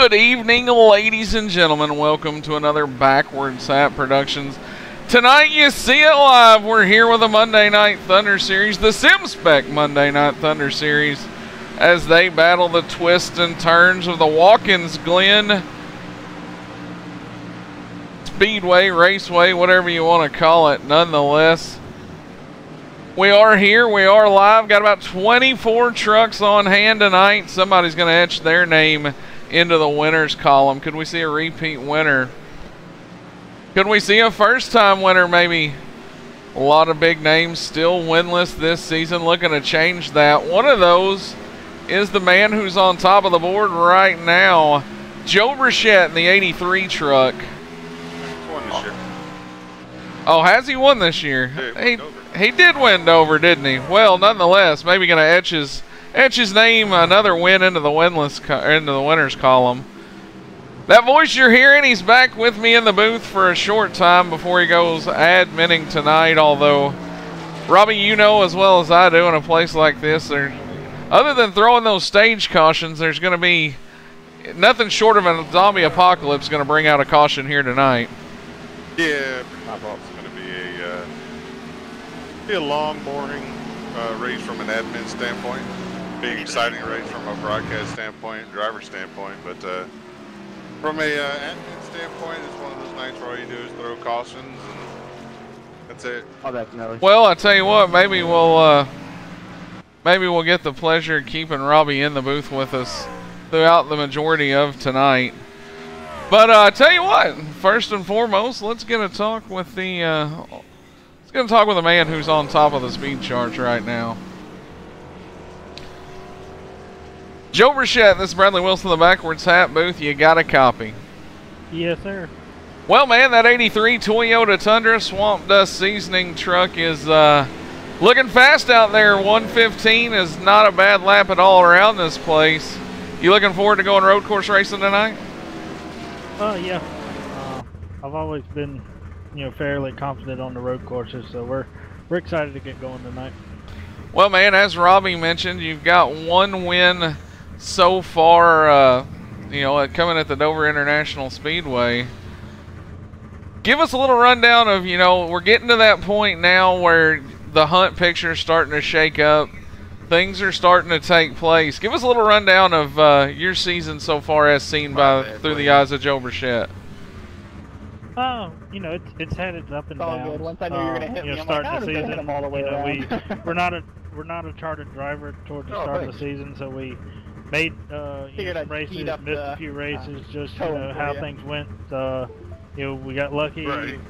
Good evening, ladies and gentlemen. Welcome to another Backwards Hat Productions. Tonight, you see it live. We're here with the Monday Night Thunder Series, the SimSpec Monday Night Thunder Series, as they battle the twists and turns of the Watkins, Glen Speedway, Raceway, whatever you want to call it. Nonetheless, we are here. We are live. Got about 24 trucks on hand tonight. Somebody's going to etch their name into the winners column. Could we see a repeat winner? Could we see a first-time winner maybe? A lot of big names still winless this season, looking to change that. One of those is the man who's on top of the board right now, Joe Burchett in the 83 truck. Won this year. Oh, has he won this year? He did win Dover, didn't he? Well, nonetheless, maybe going to etch his name another win into the winners column. That voice you're hearing, he's back with me in the booth for a short time before he goes adminning tonight. Although, Robbie, you know as well as I do, in a place like this, other than throwing those stage cautions, there's going to be nothing short of a zombie apocalypse going to bring out a caution here tonight. Yeah, I thought it's going to be a long, boring race from an admin standpoint. Big, exciting race from a broadcast standpoint, driver standpoint, but from a admin standpoint, it's one of those nights where all you do is throw cautions, and that's it. Oh, that's no. Well, I tell you what, maybe we'll get the pleasure of keeping Robbie in the booth with us throughout the majority of tonight. But I tell you what, first and foremost, let's get a talk with the man who's on top of the speed charts right now. Joe Burchett, this is Bradley Wilson, the Backwards Hat booth. You got a copy? Yes, sir. Well, man, that 83 Toyota Tundra Swamp Dust Seasoning truck is looking fast out there. 115 is not a bad lap at all around this place. You looking forward to going road course racing tonight? Yeah. I've always been, fairly confident on the road courses, so we're excited to get going tonight. Well, man, as Robbie mentioned, you've got one win so far, coming at the Dover International Speedway. Give us a little rundown of, we're getting to that point now where the hunt picture is starting to shake up. Things are starting to take place. Give us a little rundown of your season so far as seen through the eyes of Joe Burchett. It's had its up and down. Good. Once I knew you were gonna hit me, I'm starting like, the season, hit him all the way around. we're not a chartered driver towards the start of the season, so we made some races, missed a few races, just how things went. We got lucky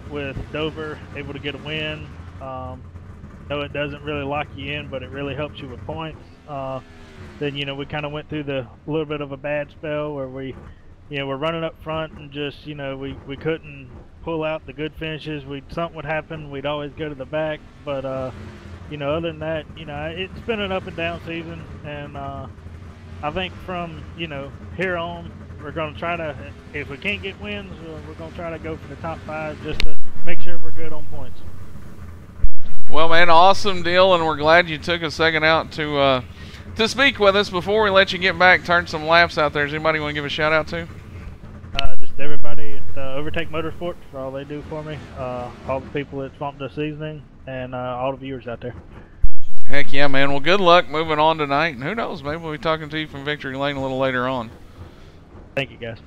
with Dover, able to get a win. No, it doesn't really lock you in, but it really helps you with points. Then we kind of went through the little bit of a bad spell where we're running up front and just we couldn't pull out the good finishes. Something would happen, we'd always go to the back. But other than that, it's been an up and down season, and I think from here on, we're going to try to, if we can't get wins, we're going to try to go for the top 5 just to make sure we're good on points. Well, man, awesome deal, and we're glad you took a second out to speak with us. Before we let you get back, turn some laps out there. Does anybody want to give a shout out to? Just everybody at Overtake Motorsports for all they do for me. All the people at Swamp Dust Seasoning, and all the viewers out there. Heck yeah, man. Well, good luck moving on tonight. And who knows, maybe we'll be talking to you from Victory Lane a little later on. Thank you, guys.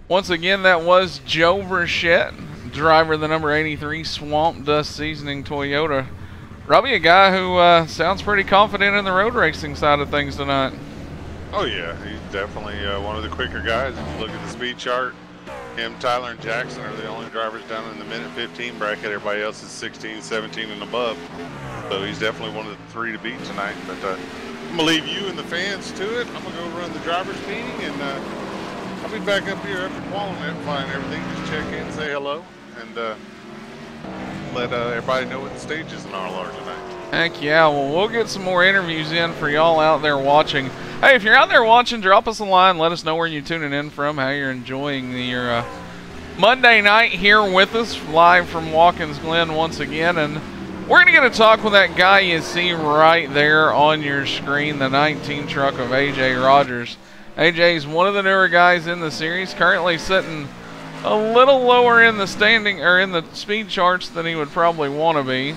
Once again, that was Joe Burchett, driver of the number 83 Swamp Dust Seasoning Toyota. Robbie, a guy who sounds pretty confident in the road racing side of things tonight. Oh yeah, he's definitely one of the quicker guys. If you look at the speed chart, him, Tyler, and Jackson are the only drivers down in the minute 15 bracket. Everybody else is 16, 17, and above. So he's definitely one of the 3 to beat tonight. But I'm gonna leave you and the fans to it. I'm gonna go run the drivers meeting, and I'll be back up here after qualifying everything. Just check in, say hello, and let everybody know what the stage is in RLR tonight. Heck yeah, well, we'll get some more interviews in for y'all out there watching. Hey, if you're out there watching, drop us a line. Let us know where you're tuning in from, how you're enjoying your Monday night here with us, live from Watkins, Glen once again. And we're going to get a talk with that guy you see right there on your screen, the 19 truck of A.J. Rogers. AJ's one of the newer guys in the series, currently sitting a little lower in the standing or in the speed charts than he would probably want to be.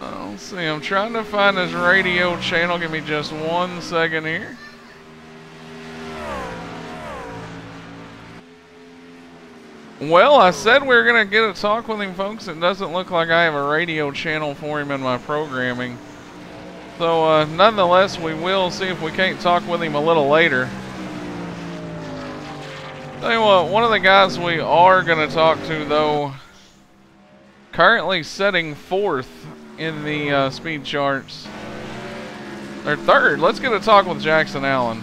Let's see, I'm trying to find his radio channel. Give me just 1 second here. Well, I said we were going to get a talk with him, folks. It doesn't look like I have a radio channel for him in my programming. So, nonetheless, we will see if we can't talk with him a little later. Tell you what, one of the guys we are going to talk to, though, currently sitting 4th in the speed charts. Or 3rd. Let's get a talk with Jackson Allen.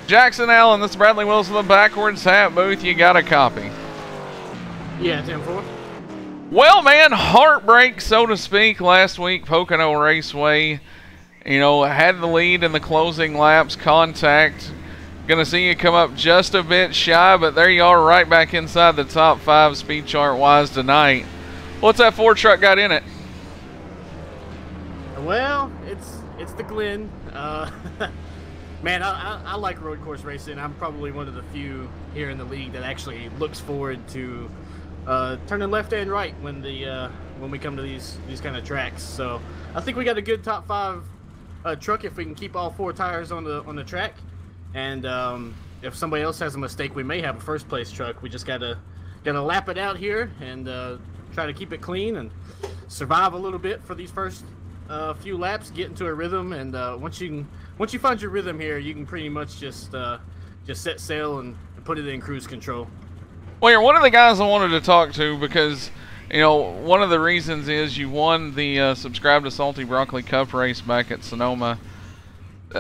Jackson Allen, this is Bradley Wilson, the Backwards Hat Booth. You got a copy? Yeah, 10-4. Well, man, heartbreak, so to speak, last week, Pocono Raceway. You know, had the lead in the closing laps, contact. Gonna see you come up just a bit shy, but there you are right back inside the top 5 speed chart-wise tonight. What's that Ford truck got in it? Well, it's the Glen. Man, I like road course racing. I'm probably one of the few here in the league that actually looks forward to turning left and right when we come to these kind of tracks. So I think we got a good top 5 truck if we can keep all 4 tires on the track. And if somebody else has a mistake, we may have a first place truck. We just gotta lap it out here and try to keep it clean and survive a little bit for these first few laps, get into a rhythm, and once you find your rhythm here, you can pretty much just set sail and put it in cruise control. Well, you're one of the guys I wanted to talk to because, you know, one of the reasons is you won the Subscribe to Salty Broccoli Cup race back at Sonoma.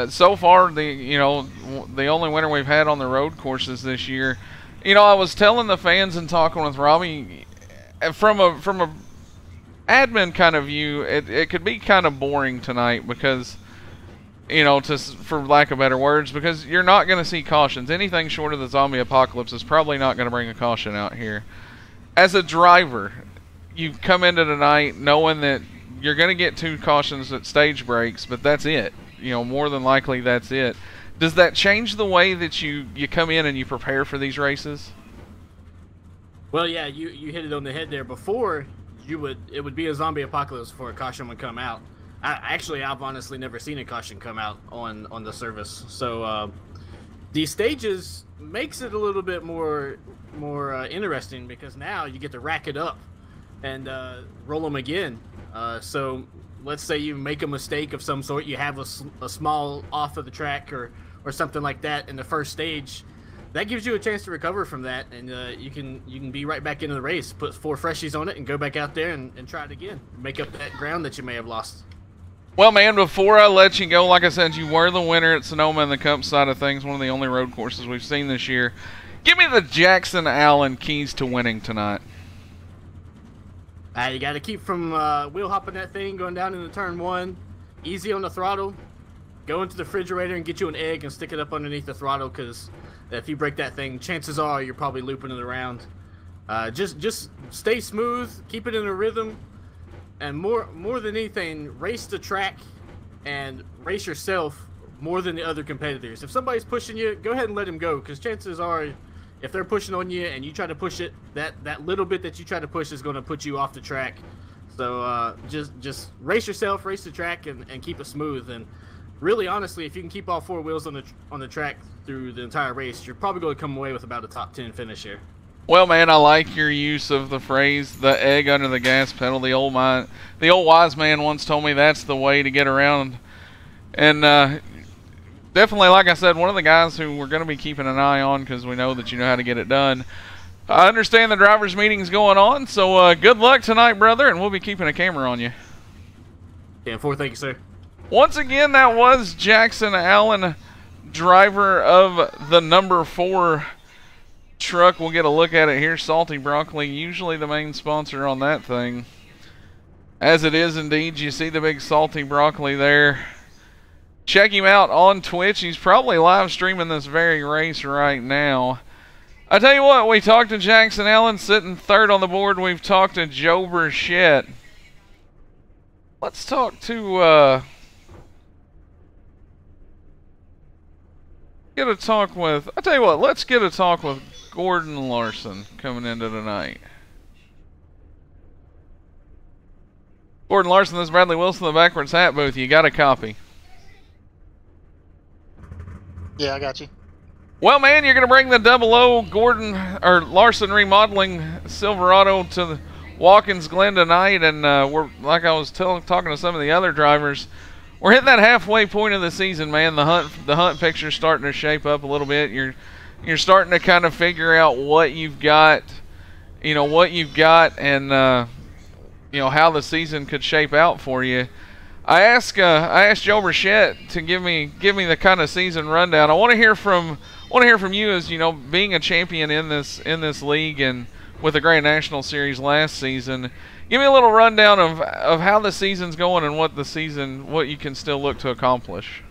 So far, the only winner we've had on the road courses this year. You know, I was telling the fans and talking with Robbie, from a admin kind of view, it could be kind of boring tonight because, you know, for lack of better words, because you're not going to see cautions. Anything short of the zombie apocalypse is probably not going to bring a caution out here. As a driver, you come into tonight knowing that you're going to get 2 cautions at stage breaks, but that's it. You know, more than likely that's it. Does that change the way that you come in and you prepare for these races? Well, yeah, you hit it on the head there. Before, it would be a zombie apocalypse before a caution would come out. I've honestly never seen a caution come out on the service. So these stages makes it a little bit more interesting because now you get to rack it up and roll them again. So let's say you make a mistake of some sort, you have a small off of the track or something like that in the first stage. That gives you a chance to recover from that, and you can be right back into the race, put 4 freshies on it, and go back out there and try it again. Make up that ground that you may have lost. Well, man, before I let you go, like I said, you were the winner at Sonoma in the Cup side of things, one of the only road courses we've seen this year. Give me the Jackson Allen keys to winning tonight. You got to keep from wheel hopping that thing, going down into turn 1, easy on the throttle, go into the refrigerator and get you an egg and stick it up underneath the throttle, because if you break that thing, chances are you're probably looping it around. Just stay smooth, keep it in a rhythm, and more than anything, race the track and race yourself more than the other competitors. If somebody's pushing you, go ahead and let them go, because chances are, if they're pushing on you and you try to push it, that little bit that you try to push is going to put you off the track. So just race yourself, race the track, and keep it smooth. And really, honestly, if you can keep all 4 wheels on the track through the entire race, you're probably going to come away with about a top 10 finish here. Well, man, I like your use of the phrase, the egg under the gas pedal. The old wise man once told me that's the way to get around. And definitely, like I said, one of the guys who we're going to be keeping an eye on because we know that you know how to get it done. I understand the drivers' meeting's going on, so good luck tonight, brother, and we'll be keeping a camera on you. 10-4, thank you, sir. Once again, that was Jackson Allen, driver of the number 4 truck. We'll get a look at it here. Salty Broccoli, usually the main sponsor on that thing. As it is indeed, you see the big Salty Broccoli there. Check him out on Twitch. He's probably live streaming this very race right now. I tell you what, we talked to Jackson Allen sitting 3rd on the board. We've talked to Joe Burchett. Let's talk to get a talk with, I'll tell you what, let's get a talk with Gordon Larson coming into tonight. Gordon Larson, this is Bradley Wilson, the Backwards Hat Booth. You got a copy? Yeah, I got you. Well, man, you're going to bring the 00 Gordon or Larson remodeling Silverado to the Watkins Glen tonight, and we're like I was talking to some of the other drivers. We're hitting that halfway point of the season, man. The hunt picture's starting to shape up a little bit. You're starting to kind of figure out what you've got, and how the season could shape out for you. I asked Joe Burchett to give me the kind of season rundown. I want to hear from you as being a champion in this league and with the Grand National Series last season. Give me a little rundown of how the season's going and what you can still look to accomplish.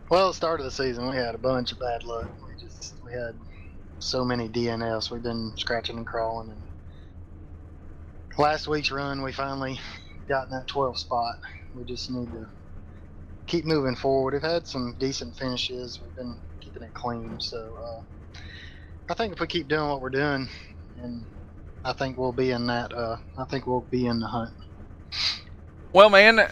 Well, at the start of the season, we had a bunch of bad luck. We had so many DNFs. We've been scratching and crawling. And last week's run, we finally got in that 12th spot. We just need to keep moving forward. We've had some decent finishes. We've been keeping it clean. So I think if we keep doing what we're doing, and I think we'll be in that. I think we'll be in the hunt. Well, man,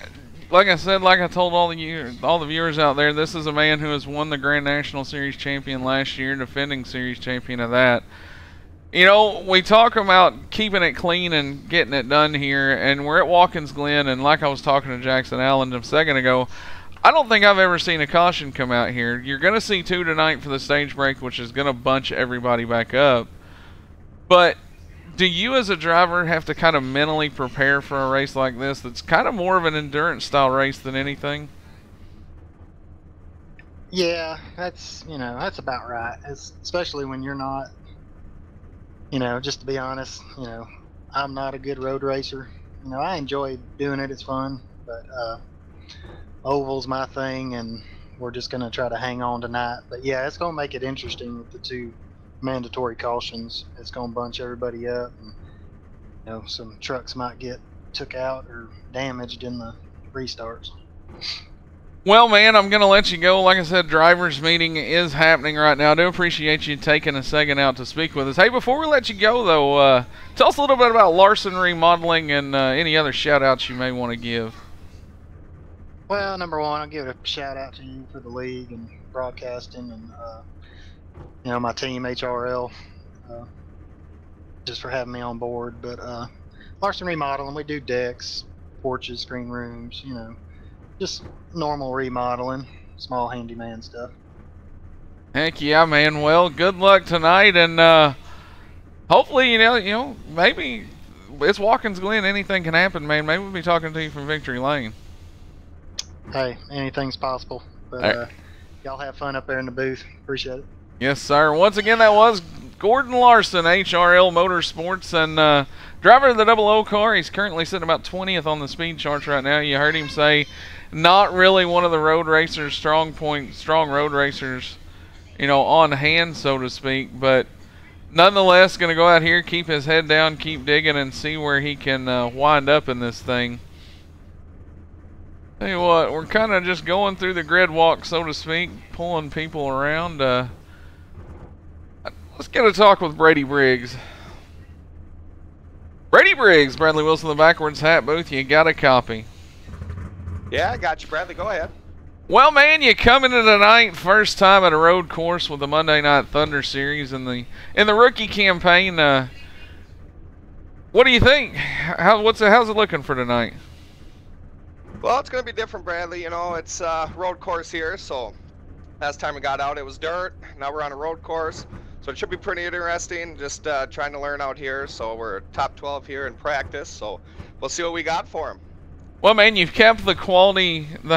like I said, like I told all the viewers out there, this is a man who has won the Grand National Series champion last year, defending series champion of that. We talk about keeping it clean and getting it done here, and we're at Watkins Glen, and like I was talking to Jackson Allen a second ago, I don't think I've ever seen a caution come out here. You're going to see 2 tonight for the stage break, which is going to bunch everybody back up. But do you as a driver have to kind of mentally prepare for a race like this that's kind of more of an endurance style race than anything? Yeah, that's about right. Especially when you're not, just to be honest, I'm not a good road racer. I enjoy doing it. It's fun, but oval's my thing, and we're just going to try to hang on tonight. But yeah, it's going to make it interesting with the 2 mandatory cautions. It's going to bunch everybody up, and some trucks might get took out or damaged in the restarts. Well, man, I'm going to let you go. Like I said, drivers meeting is happening right now. I do appreciate you taking a second out to speak with us. Hey, before we let you go, though, tell us a little bit about Larson Remodeling and any other shout-outs you may want to give. Well, number one, I'll give a shout-out to you for the league and broadcasting, and my team, HRL, just for having me on board. But Larson Remodeling, we do decks, porches, screen rooms, just normal remodeling, small handyman stuff. Heck yeah, man. Well, good luck tonight, and hopefully, maybe it's Watkins Glen. Anything can happen, man. Maybe we'll be talking to you from Victory Lane. Hey, anything's possible. But y'all have fun up there in the booth. Appreciate it. Yes, sir. Once again, that was Gordon Larson, HRL Motorsports, and driver of the 00 car. He's currently sitting about 20th on the speed charts right now. You heard him say not really one of the road racers, strong road racers, on hand, so to speak, but nonetheless going to go out here, keep his head down, keep digging, and see where he can wind up in this thing. Tell you what, we're kind of just going through the grid walk, so to speak, pulling people around. Let's get a talk with Brady Briggs. Brady Briggs, Bradley Wilson, the Backwards Hat Booth. You got a copy? Yeah, I got you, Bradley. Go ahead. Well, man, you come into tonight, first time at a road course with the Monday Night Thunder Series in the rookie campaign. What do you think? How's it looking for tonight? Well, it's going to be different, Bradley. It's a road course here, so last time we got out it was dirt. Now we're on a road course, so it should be pretty interesting. Just trying to learn out here, so we're top 12 here in practice, so we'll see what we got for him. Well, man, you've kept the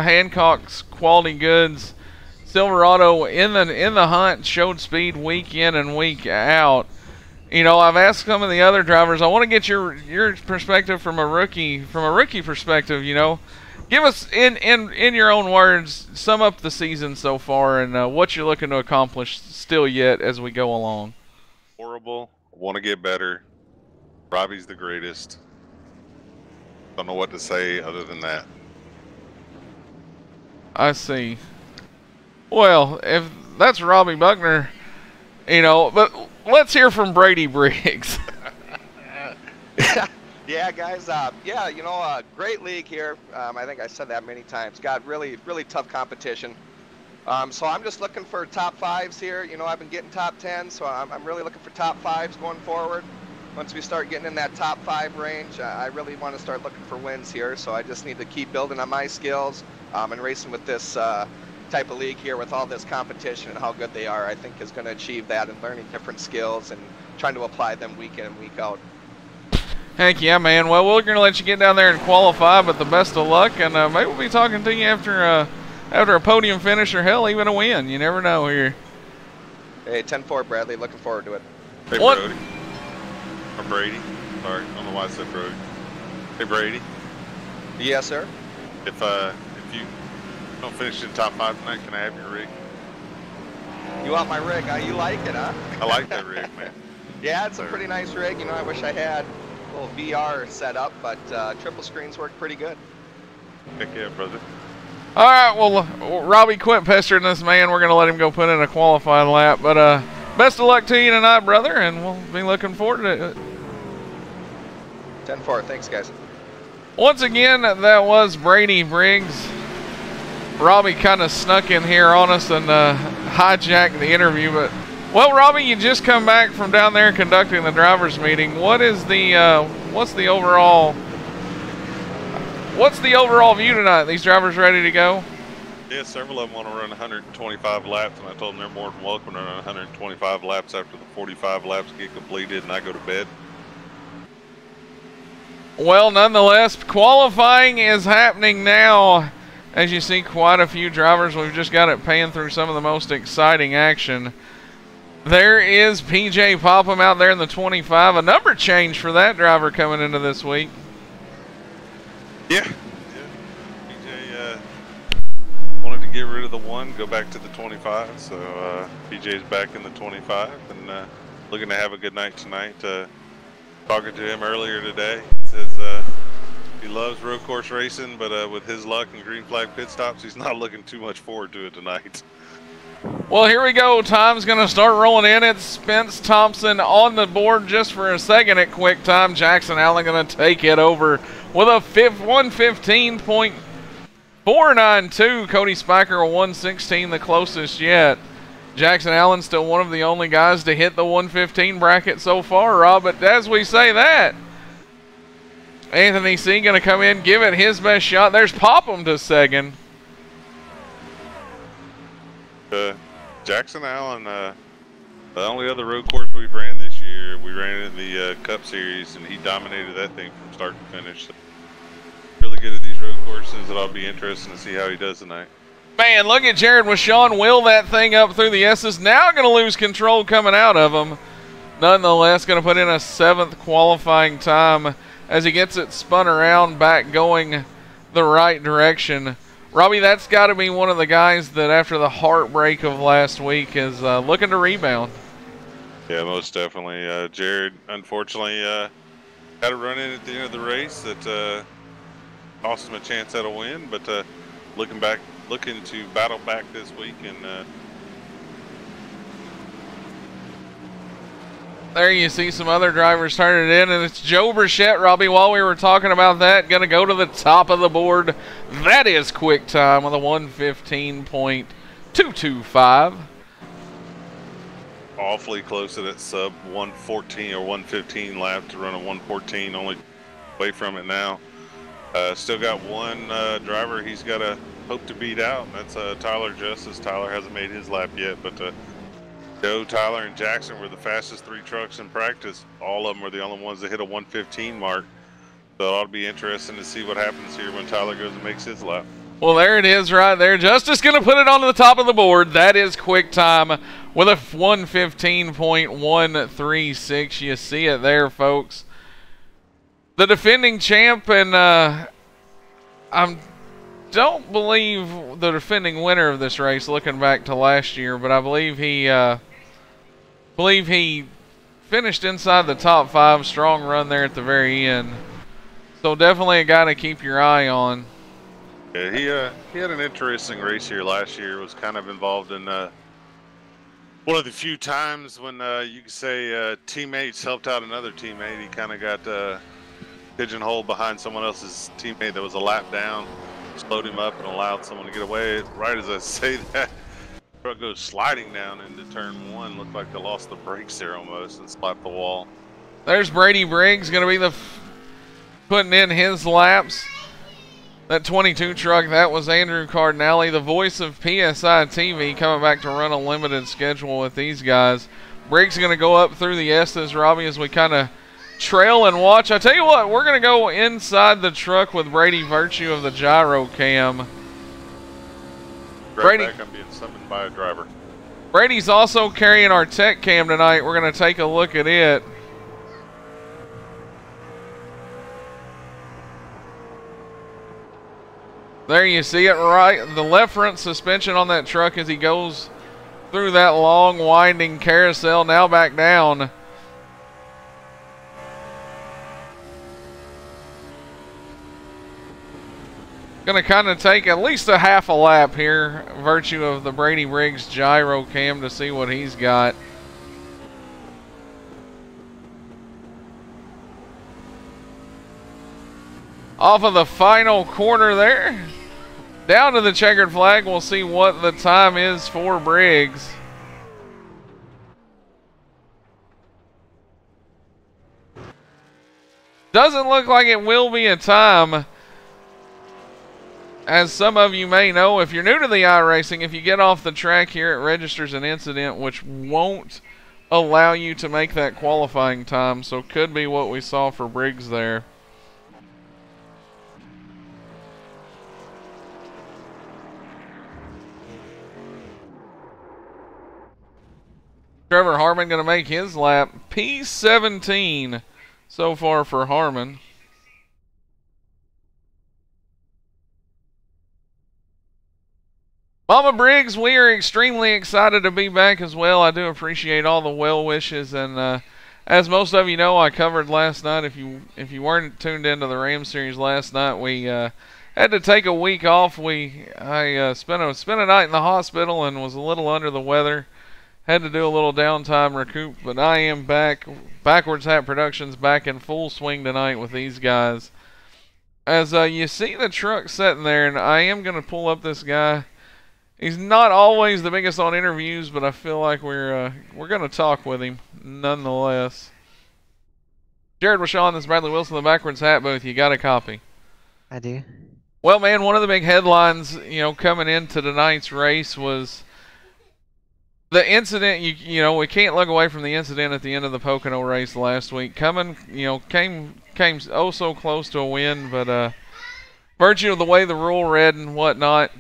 Hancock's quality goods. Silverado in the hunt, showed speed week in and week out. I've asked some of the other drivers. I want to get your perspective from a rookie perspective. Give us in your own words, sum up the season so far and what you're looking to accomplish still yet as we go along. Horrible. Want to get better. Robbie's the greatest. Don't know what to say other than that. I see. Well, if that's Robbie Buckner, you know, but let's hear from Brady Briggs. Yeah, guys. Yeah, you know, great league here. I think I said that many times. Got really tough competition. So I'm just looking for top fives here. You know, I've been getting top 10, so I'm really looking for top fives going forward. Once we start getting in that top 5 range, I really want to start looking for wins here. So I just need to keep building on my skills and racing with this type of league here with all this competition and how good they are. I think is going to achieve that and learning different skills and trying to apply them week in and week out. Heck yeah, man. Well, we're going to let you get down there and qualify, but the best of luck, and maybe we'll be talking to you after a podium finish or, hell, even a win. You never know here. Hey, 10-4, Bradley. Looking forward to it. Hey, what? Brody. Or Brady. Sorry, I don't know why I said Brody. Hey, Brady. Yes, sir. If you don't finish in top 5 tonight, can I have your rig? You want my rig? You like it, huh? I like that rig, man. Yeah, it's a pretty nice rig. You know, I wish I had a little VR set up, but triple screens work pretty good. Heck yeah, brother. All right, well, Robbie, quit pestering this man. We're going to let him go put in a qualifying lap. But best of luck to you tonight, brother, and we'll be looking forward to it. 10-4. Thanks, guys. Once again, that was Brady Briggs. Robbie kind of snuck in here on us and hijacked the interview. But, well, Robbie, you just come back from down there conducting the drivers' meeting. What is what's the overall view tonight? These drivers ready to go? Yeah, several of them want to run 125 laps, and I told them they're more than welcome to run 125 laps after the 45 laps get completed and I go to bed. Well, nonetheless, qualifying is happening now. As you see, quite a few drivers. We've just got it paying through some of the most exciting action. There is PJ Popham out there in the 25. A number change for that driver coming into this week. Yeah. PJ wanted to get rid of the 1, go back to the 25. So PJ's back in the 25 and looking to have a good night tonight. Talking to him earlier today, he says he loves road course racing, but with his luck and green flag pit stops, he's not looking too much forward to it tonight. Well, here we go. Time's going to start rolling in. It's Spence Thompson on the board just for a second at quick time. Jackson Allen going to take it over with a 115.492. Cody Spiker, a 116, the closest yet. Jackson Allen still one of the only guys to hit the 115 bracket so far, Rob. But as we say that, Anthony C. going to come in, give it his best shot. There's Popham to second. Jackson Allen, the only other road course we've ran this year, we ran it in the Cup Series, and he dominated that thing from start to finish. So really good at these road courses. It'll be interesting to see how he does tonight. Man, look at Jared Wishon wheel that thing up through the S's. Now going to lose control coming out of him. Nonetheless, going to put in a 7th qualifying time as he gets it spun around back going the right direction. Robbie, that's got to be one of the guys that after the heartbreak of last week is looking to rebound. Yeah, most definitely. Jared, unfortunately, had a run in at the end of the race that cost him a chance at a win, but looking to battle back this week and there you see some other drivers turning it in, and it's Joe Burchett, Robbie, while we were talking about that, going to go to the top of the board. That is quick time with a 115.225. Awfully close to that sub 114 or 115 lap to run a 114, only away from it now. Still got one driver he's got to hope to beat out, and that's Tyler Justice. Tyler hasn't made his lap yet, but Joe, Tyler, and Jackson were the fastest 3 trucks in practice. All of them were the only ones that hit a 115 mark. So it ought to be interesting to see what happens here when Tyler goes and makes his lap. Well, there it is right there. Justice going to put it on the top of the board. That is quick time with a 115.136. You see it there, folks. The defending champ, and I don't believe the defending winner of this race, looking back to last year, but I believe he finished inside the top 5. Strong run there at the very end. So definitely a guy to keep your eye on. Yeah, he had an interesting race here last year. Was kind of involved in one of the few times when you could say teammates helped out another teammate. He kind of got pigeonholed behind someone else's teammate that was a lap down, slowed him up and allowed someone to get away. Right as I say that, the truck goes sliding down into turn 1. Looked like they lost the brakes there almost and slapped the wall. There's Brady Briggs going to be the putting in his laps. That 22 truck, that was Andrew Cardinale, the voice of PSI TV, coming back to run a limited schedule with these guys. Briggs going to go up through the Estes, Robbie, as we kind of trail and watch. I tell you what, we're going to go inside the truck with Brady Virtue of the gyro cam. Brady, back, I'm being summoned by a driver. Brady's also carrying our tech cam tonight. We're going to take a look at it. There you see it, right, the left front suspension on that truck as he goes through that long winding carousel, now back down. Gonna kind of take at least a half a lap here, virtue of the Brady Briggs gyro cam, to see what he's got. Off of the final corner there, down to the checkered flag. We'll see what the time is for Briggs. Doesn't look like it will be a time. As some of you may know, if you're new to the iRacing, if you get off the track here, it registers an incident which won't allow you to make that qualifying time. So could be what we saw for Briggs there. Trevor Harmon going to make his lap. P17 so far for Harmon. Mama Briggs, we are extremely excited to be back as well. I do appreciate all the well wishes, and as most of you know, I covered last night. If you weren't tuned into the Ram series last night, we had to take a week off. I spent a night in the hospital and was a little under the weather. Had to do a little downtime recoup, but I am back. Backwards Hat Productions back in full swing tonight with these guys. As you see the truck sitting there, and I am going to pull up this guy. He's not always the biggest on interviews, but I feel like we're going to talk with him nonetheless. Jared Washawn, this is Bradley Wilson, the Backwards Hat booth. You got a copy? I do. Well, man, one of the big headlines, coming into tonight's race was the incident. You know, we can't look away from the incident at the end of the Pocono race last week. Came oh so close to a win, but virtue of the way the rule read and whatnot,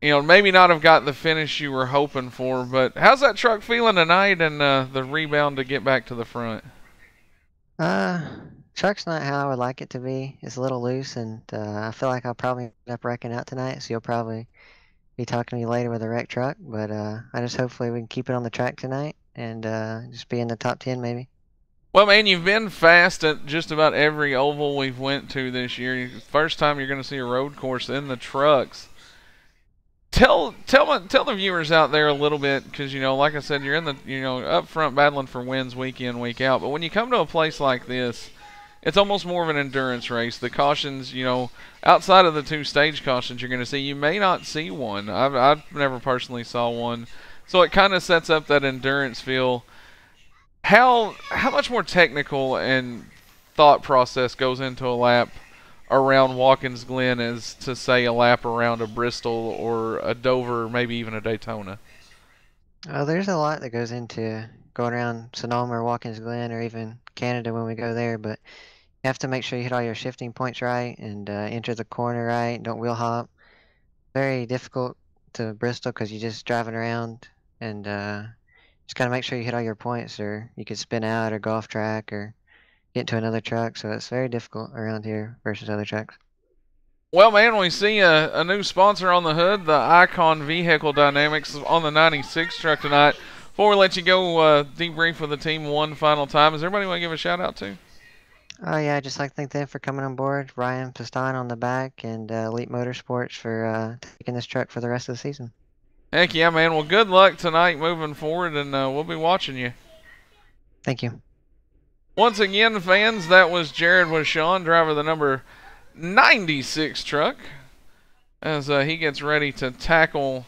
maybe not have got the finish you were hoping for. But how's that truck feeling tonight, and the rebound to get back to the front? Truck's not how I would like it to be. It's a little loose, and I feel like I'll probably end up wrecking out tonight, so you'll probably be talking to me later with a wrecked truck. But I just hopefully we can keep it on the track tonight and just be in the top 10 maybe. Well, man, you've been fast at just about every oval we've went to this year. First time you're going to see a road course in the trucks. Tell the viewers out there a little bit, because like I said, you're in the up front battling for wins week in, week out. But when you come to a place like this, it's almost more of an endurance race. The cautions, outside of the 2 stage cautions you're going to see, you may not see one. I've never personally saw one, so it kind of sets up that endurance feel. How much more technical and thought process goes into a lap around Watkins Glen as to say a lap around a Bristol or a Dover, or maybe even a Daytona? There's a lot that goes into going around Sonoma or Watkins Glen or even Canada when we go there, but you have to make sure you hit all your shifting points right and enter the corner right. Don't wheel hop. Very difficult to Bristol because you're just driving around, and just got to make sure you hit all your points, or you could spin out or go off track or get to another truck. So it's very difficult around here versus other tracks. Well, man, we see a new sponsor on the hood, the Icon Vehicle Dynamics, on the 96 truck tonight. Before we let you go debrief with the team one final time, is everybody want to give a shout out to? Oh yeah, I'd just like to thank them for coming on board, Ryan Piston on the back, and Elite Motorsports for taking this truck for the rest of the season. Heck yeah, man. Well, good luck tonight moving forward, and we'll be watching you. Thank you. Once again, fans, that was Jared Wishon, driver of the number 96 truck, as he gets ready to tackle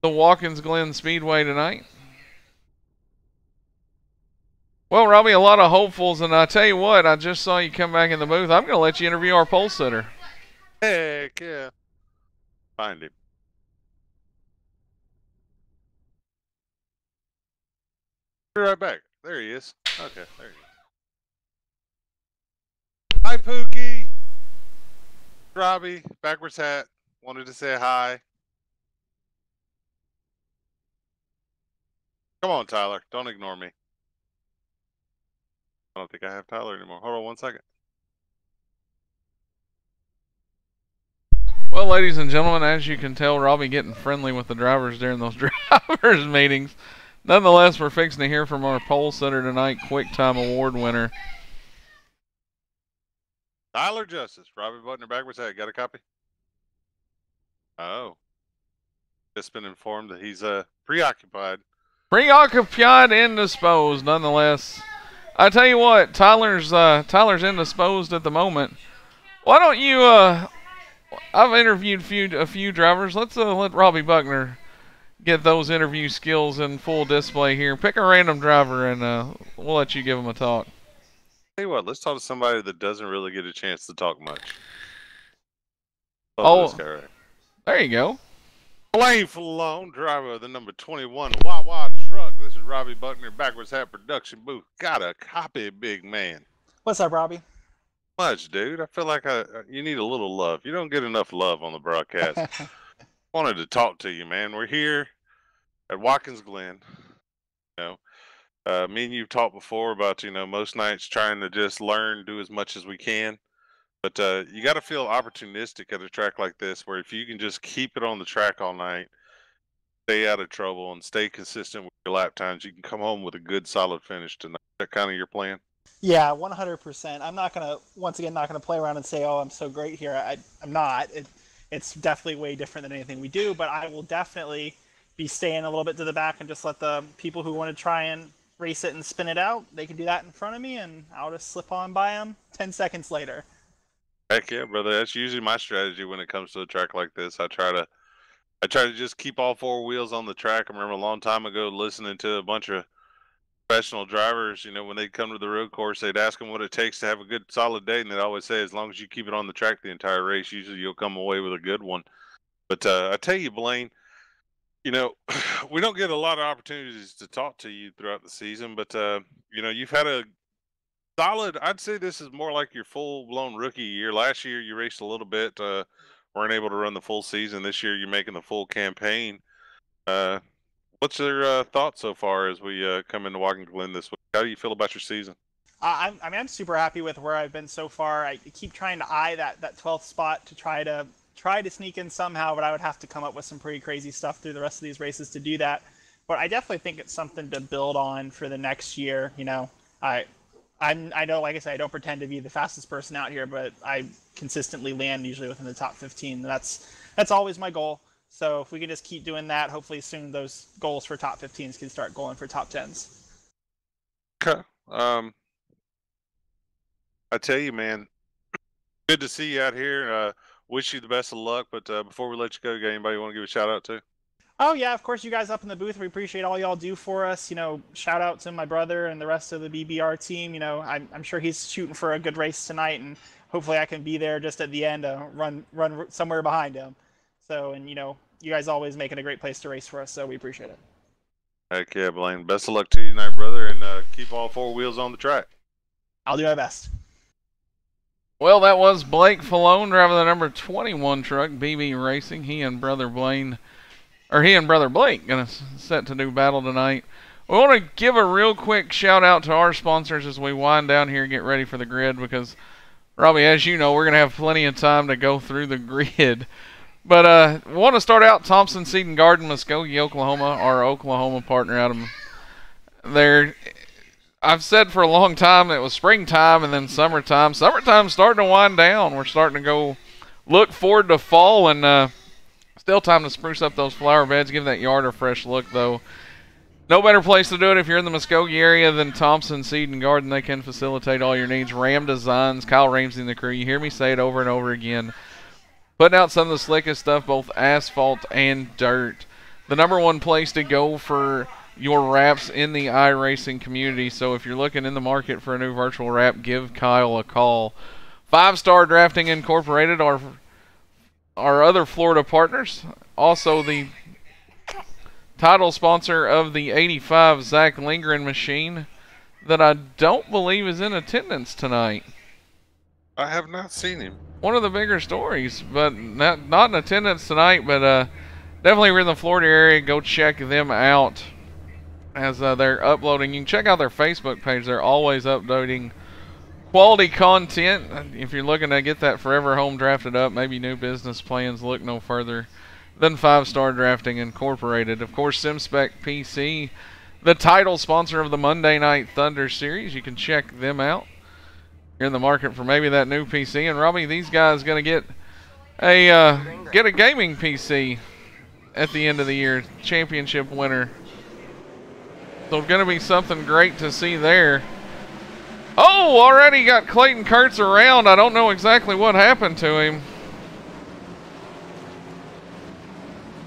the Watkins Glen Speedway tonight. Well, Robbie, a lot of hopefuls, and I tell you what, I just saw you come back in the booth. I'm going to let you interview our pole sitter. Heck yeah. Find him. Be right back. There he is. Okay, there he is. Hi, Pookie. Robbie, backwards hat. Wanted to say hi. Come on, Tyler. Don't ignore me. I don't think I have Tyler anymore. Hold on 1 second. Well, ladies and gentlemen, as you can tell, Robbie getting friendly with the drivers during those drivers' meetings. Nonetheless, we're fixing to hear from our pole sitter tonight, Quick Time Award winner. Tyler Justice. Robbie Butner, backwards hat. Got a copy? Oh. Just been informed that he's preoccupied. Preoccupied, indisposed, nonetheless. I tell you what, Tyler's indisposed at the moment. Why don't you? I've interviewed a few drivers. Let's let Robbie Buckner get those interview skills in full display here. Pick a random driver, and we'll let you give him a talk. Tell you what, let's talk to somebody that doesn't really get a chance to talk much. Oh, this guy right. There you go. Blaine Falone, driver of the number 21 Wawa truck. This is Robbie Buckner, backwards hat production booth. Got a copy, big man. What's up, Robbie? Much, dude. I feel like you need a little love. You don't get enough love on the broadcast. Wanted to talk to you, man. We're here at Watkins Glen. You know, me and you've talked before about, you know, most nights trying to just learn, do as much as we can. But you got to feel opportunistic at a track like this, where if you can just keep it on the track all night, stay out of trouble, and stay consistent with your lap times, you can come home with a good, solid finish tonight. Is that kind of your plan? Yeah, 100%. I'm not going to, once again, not going to play around and say, oh, I'm so great here. I'm not. It's definitely way different than anything we do, but I will definitely be staying a little bit to the back and just let the people who want to try and race it and spin it out, they can do that in front of me, and I'll just slip on by them 10 seconds later. Heck yeah, brother. That's usually my strategy when it comes to a track like this. I try to just keep all four wheels on the track. I remember a long time ago listening to a bunch of professional drivers, you know, when they'd come to the road course, they'd ask them what it takes to have a good, solid day, and they'd always say, as long as you keep it on the track the entire race, usually you'll come away with a good one. But I tell you, Blaine, you know, we don't get a lot of opportunities to talk to you throughout the season, but, you know, you've had a solid, I'd say this is more like your full-blown rookie year. Last year you raced a little bit, weren't able to run the full season. This year you're making the full campaign. What's your thoughts so far as we come into Watkins Glen this week? How do you feel about your season? I mean, I'm super happy with where I've been so far. I keep trying to eye that 12th spot to try to sneak in somehow, but I would have to come up with some pretty crazy stuff through the rest of these races to do that. But I definitely think it's something to build on for the next year. You know, I know, like I said, I don't pretend to be the fastest person out here, but I consistently land usually within the top 15. That's always my goal. So if we can just keep doing that, hopefully soon those goals for top 15s can start going for top 10s. Okay. I tell you, man, good to see you out here. Wish you the best of luck. But before we let you go, got anybody you want to give a shout out to? Oh, yeah, of course, you guys up in the booth. We appreciate all y'all do for us. You know, shout out to my brother and the rest of the BBR team. You know, I'm sure he's shooting for a good race tonight, and hopefully I can be there just at the end to run somewhere behind him. So, and, you know, you guys always making a great place to race for us, so we appreciate it. Heck yeah, Blaine. Best of luck to you tonight, brother, and keep all four wheels on the track. I'll do my best. Well, that was Blake Falone, driving the number 21 truck, BB Racing. He and brother Blake going to set to do battle tonight. We want to give a real quick shout out to our sponsors as we wind down here and get ready for the grid, because, Robbie, as you know, we're going to have plenty of time to go through the grid. But we want to start out Thompson Seed and Garden, Muskogee, Oklahoma, our Oklahoma partner out of there. I've said for a long time it was springtime and then summertime. Summertime's starting to wind down. We're starting to go look forward to fall, and still time to spruce up those flower beds, give that yard a fresh look, though. No better place to do it if you're in the Muskogee area than Thompson Seed and Garden. They can facilitate all your needs. Ram Designs, Kyle Ramsey and the crew. You hear me say it over and over again. Putting out some of the slickest stuff, both asphalt and dirt. The #1 place to go for your wraps in the iRacing community. So if you're looking in the market for a new virtual wrap, give Kyle a call. 5 Star Drafting Incorporated, our other Florida partners. Also the title sponsor of the 85 Zach Lindgren machine that I don't believe is in attendance tonight. I have not seen him. One of the bigger stories, but not in attendance tonight, but definitely if you're in the Florida area, go check them out as they're uploading. You can check out their Facebook page. They're always uploading quality content. If you're looking to get that forever home drafted up, maybe new business plans, look no further than 5 Star Drafting Incorporated. Of course, SimSpec PC, the title sponsor of the Monday Night Thunder series. You can check them out. You're in the market for maybe that new PC. And Robbie, these guys going to get a gaming PC at the end of the year. Championship winner. So it's going to be something great to see there. Oh, already got Clayton Kurtz around. I don't know exactly what happened to him.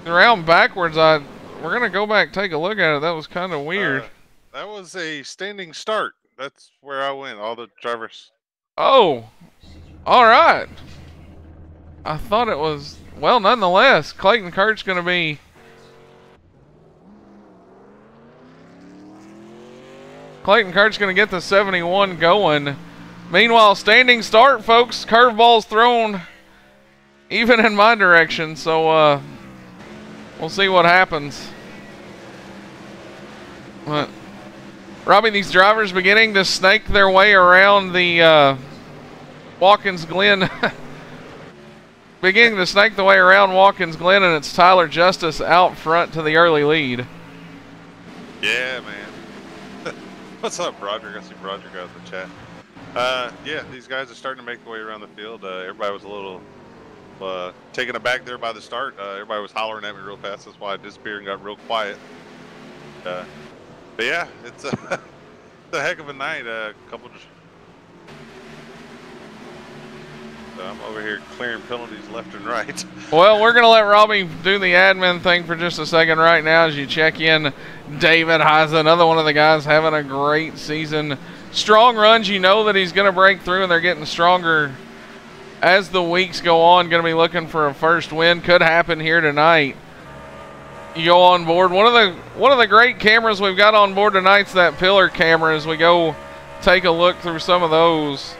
Around backwards. We're going to go back take a look at it. That was kind of weird. That was a standing start. That's where I went. All the drivers. Oh, all right. I thought it was, well, nonetheless, Clayton Kurt's going to be get the 71 going. Meanwhile, standing start, folks. Curveballs thrown even in my direction, so we'll see what happens. But, Robbie, these drivers beginning to snake their way around the Watkins Glen. Beginning to snake the way around Watkins Glen, and it's Tyler Justice out front to the early lead. Yeah, man. What's up, Broderick? I see Broderick out in the chat. Yeah, these guys are starting to make their way around the field. Everybody was a little taken aback there by the start. Everybody was hollering at me real fast. That's why I disappeared and got real quiet. But yeah, it's a heck of a night. I'm over here clearing penalties left and right. Well, we're going to let Robbie do the admin thing for just a second right now as you check in David Heise, another one of the guys having a great season. Strong runs, you know that he's going to break through, and they're getting stronger as the weeks go on. Going to be looking for a first win. Could happen here tonight. You go on board. One of the great cameras we've got on board tonight's that pillar camera as we go take a look through some of those.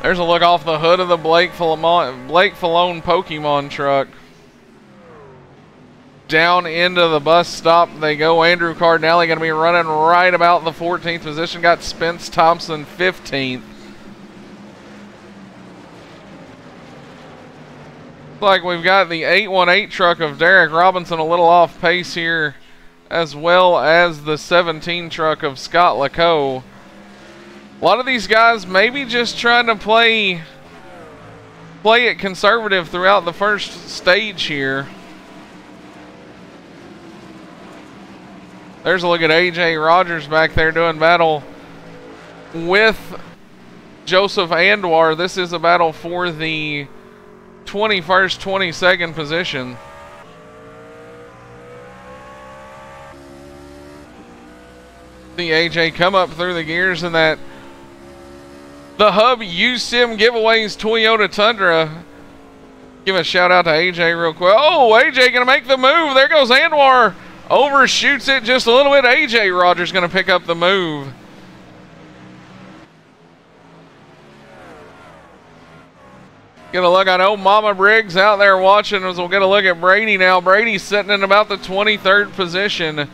There's a look off the hood of the Blake Falone Pokemon truck. Down into the bus stop they go. Andrew Cardinelli going to be running right about the 14th position. Got Spence Thompson 15th. Looks like we've got the 818 truck of Derek Robinson a little off pace here, as well as the 17 truck of Scott Lacoe. A lot of these guys maybe just trying to play it conservative throughout the first stage here. There's a look at AJ Rogers back there doing battle with Joseph Andwar. This is a battle for the 21st, 22nd position. See AJ come up through the gears in that the Hub USIM Giveaways Toyota Tundra. Give a shout out to AJ real quick. Oh, AJ gonna make the move. There goes Andwar. Overshoots it just a little bit. AJ Rogers gonna pick up the move. Get a look. I know Mama Briggs out there watching as we'll get a look at Brady now. Brady's sitting in about the 23rd position.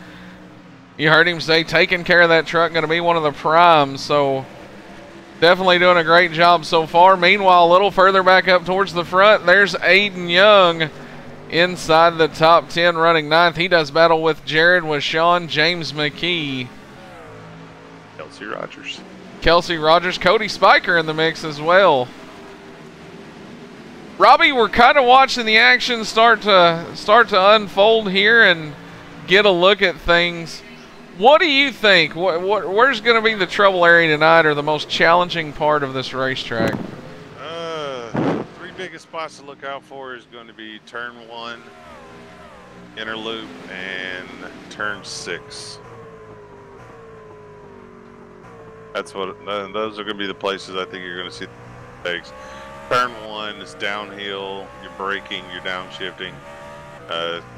You heard him say taking care of that truck, going to be one of the primes. So definitely doing a great job so far. Meanwhile, a little further back up towards the front, there's Aiden Young inside the top 10 running 9th. He does battle with Jared, with Sean, James McKee. Kelsey Rogers. Kelsey Rogers, Cody Spiker in the mix as well. Robbie, we're kind of watching the action start to unfold here and get a look at things. What do you think? Where's going to be the trouble area tonight, or the most challenging part of this racetrack? Three biggest spots to look out for is going to be turn 1, inner loop, and turn 6. Those are going to be the places I think you're going to see the mistakes. Turn 1 is downhill. You're braking, you're downshifting,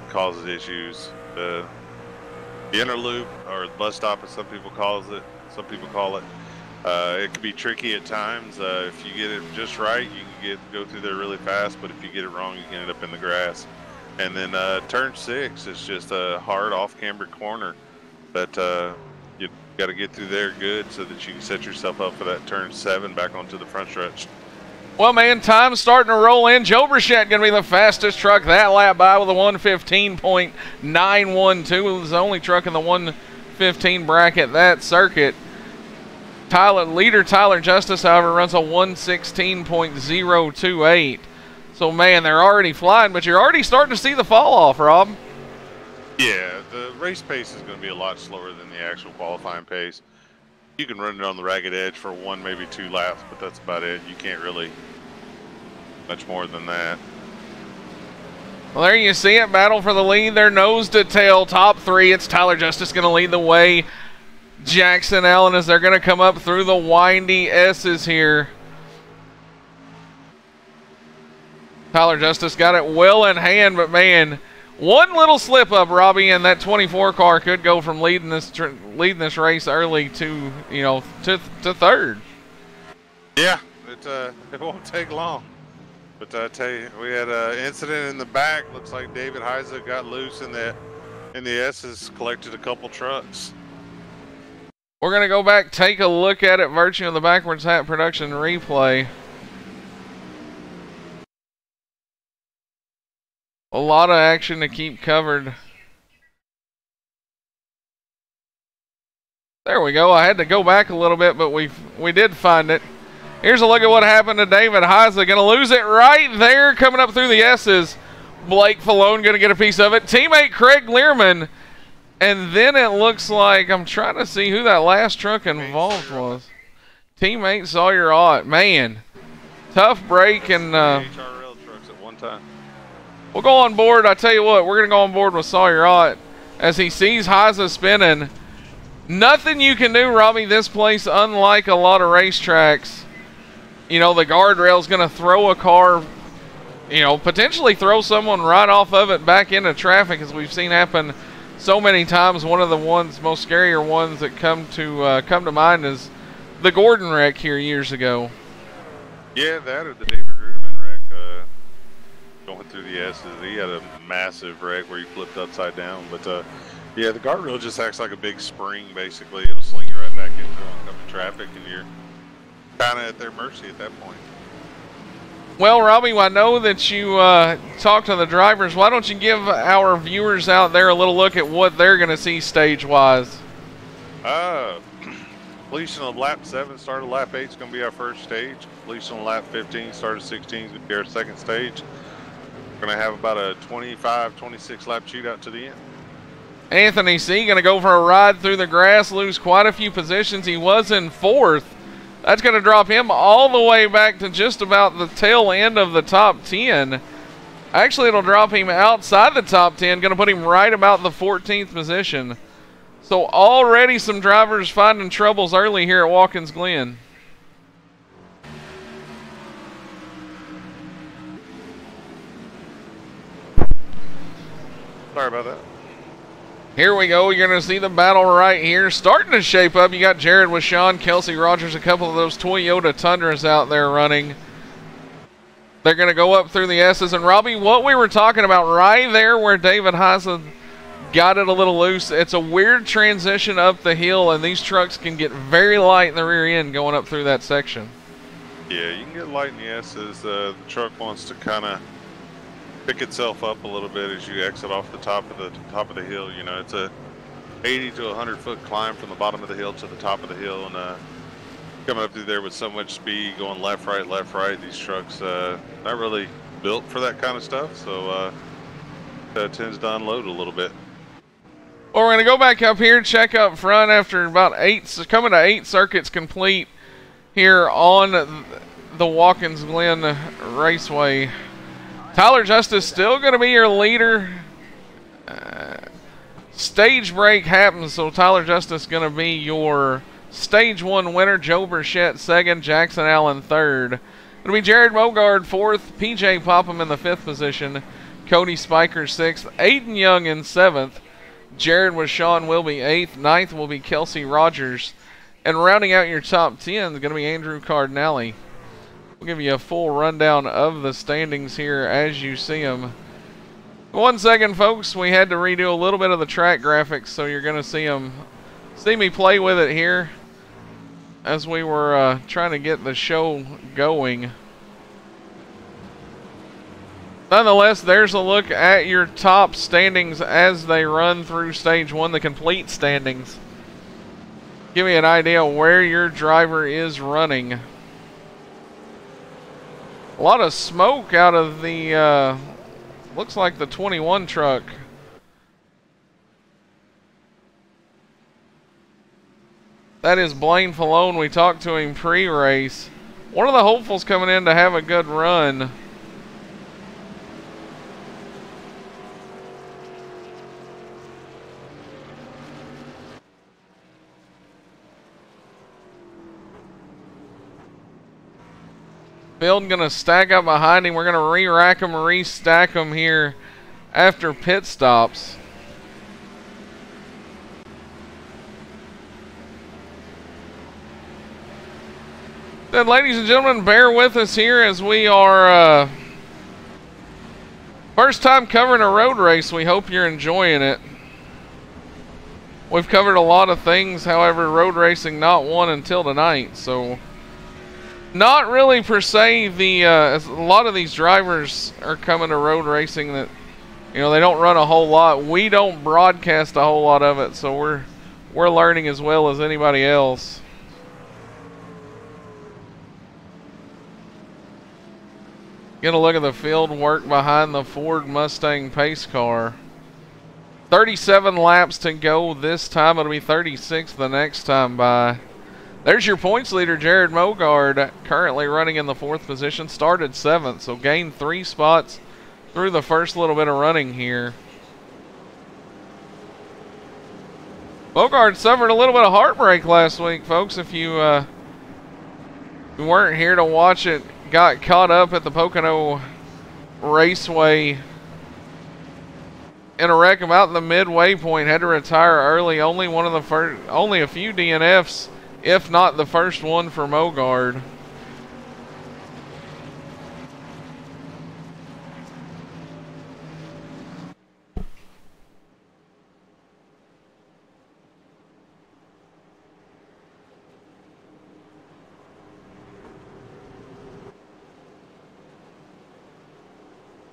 causes issues. The inner loop, or the bus stop as some people call it, it can be tricky at times. If you get it just right, you can go through there really fast, but if you get it wrong, you can end up in the grass. And then turn 6 is just a hard off-camber corner that you got to get through there good so that you can set yourself up for that turn 7 back onto the front stretch. Well, man, time's starting to roll in. Joe Burchett going to be the fastest truck that lap by with a 1:15.912. It was the only truck in the 1:15 bracket that circuit. Leader Tyler Justice, however, runs a 1:16.028. So, man, they're already flying, but you're already starting to see the fall off, Rob. Yeah, the race pace is going to be a lot slower than the actual qualifying pace. You can run it on the ragged edge for 1, maybe 2 laps, but that's about it. You can't really much more than that. Well, there you see it. Battle for the lead. They're nose to tail, top 3. It's Tyler Justice going to lead the way. Jackson Allen, as they're going to come up through the windy S's here. Tyler Justice got it well in hand, but man, one little slip up, Robbie, and that 24 car could go from leading this race early to third. Yeah, it won't take long. But I tell you, we had an incident in the back. Looks like David Heise got loose in the S's, collected a couple trucks. We're gonna go back, take a look at it, virtue of the backwards hat production replay. A lot of action to keep covered. There we go. I had to go back a little bit, but we did find it. Here's a look at what happened to David Heise. Going to lose it right there coming up through the S's. Blake Falone going to get a piece of it. Teammate Craig Learman. And then it looks like, I'm trying to see who that last truck involved was. Teammate Sawyer Ott. Man, tough break. And HRL trucks at one time. We'll go on board. I tell you what, we're going to go on board with Sawyer Ott as he sees Heise spinning. Nothing you can do, Robbie. This place, unlike a lot of racetracks, the guardrail's going to throw a car, potentially throw someone right off of it back into traffic, as we've seen happen so many times. One of the most scarier ones that come to mind is the Gordon wreck here years ago. Yeah, that or the David Ruderman wreck. Going through the S's, he had a massive wreck where he flipped upside down. But yeah, the guardrail just acts like a big spring. Basically, it'll sling you right back into oncoming traffic, and you're kind of at their mercy at that point. Well, Robbie, I know that you talked to the drivers. Why don't you give our viewers out there a little look at what they're going to see stage-wise? Completion of lap 7, start of lap 8 is going to be our first stage. Completion of lap 15, start of 16 is going to be our second stage. We're going to have about a 25, 26 lap shootout to the end. Anthony C. going to go for a ride through the grass, lose quite a few positions. He was in 4th. That's going to drop him all the way back to just about the tail end of the top 10. Actually, it'll drop him outside the top 10, going to put him right about the 14th position. So already some drivers finding troubles early here at Watkins Glen. Sorry about that. Here we go. You're going to see the battle right here. Starting to shape up. You got Jared with Sean, Kelsey Rogers, a couple of those Toyota Tundras out there running. They're going to go up through the S's. And Robbie, what we were talking about right there where David Heise got it a little loose, it's a weird transition up the hill, and these trucks can get very light in the rear end going up through that section. Yeah, you can get light in the S's. The truck wants to kind of pick itself up a little bit as you exit off the top of the hill. It's a 80 to 100 foot climb from the bottom of the hill to the top of the hill, and coming up through there with so much speed, going left, right. These trucks not really built for that kind of stuff, so tends to unload a little bit. Well, we're going to go back up here, check up front after about coming to 8 circuits complete here on the Watkins Glen Raceway. Tyler Justice still going to be your leader. Stage break happens, so Tyler Justice going to be your Stage 1 winner. Joe Burchett second, Jackson Allen third. It'll be Jared Mogard fourth, PJ Popham in the 5th position, Cody Spiker 6th, Aiden Young in 7th, Jared with Sean will be 8th, 9th will be Kelsey Rogers, and rounding out your top 10 is going to be Andrew Cardinale. We'll give you a full rundown of the standings here as you see them. 1 second, folks. We had to redo a little bit of the track graphics, so you're going to see me play with it here as we were trying to get the show going. Nonetheless, there's a look at your top standings as they run through Stage 1, the complete standings. Give me an idea where your driver is running. A lot of smoke out of the, looks like the 21 truck. That is Blaine Falone. We talked to him pre-race. One of the hopefuls coming in to have a good run. Field going to stack up behind him. We're going to re-rack him, restack him here after pit stops. Then, ladies and gentlemen, bear with us here as we are first time covering a road race. We hope you're enjoying it. We've covered a lot of things, however, road racing not one until tonight, so not really per se a lot of these drivers are coming to road racing that, you know, they don't run a whole lot. We don't broadcast a whole lot of it, so we're learning as well as anybody else. Get a look at the field work behind the Ford Mustang pace car. 37 laps to go this time. It'll be 36 the next time by. There's your points leader, Jared Mogard, currently running in the 4th position. Started 7th, so gained 3 spots through the first little bit of running here. Mogard suffered a little bit of heartbreak last week, folks. If you weren't here to watch it, got caught up at the Pocono Raceway in a wreck about the midway point. Had to retire early. Only a few DNFs, if not the first one for Mogard.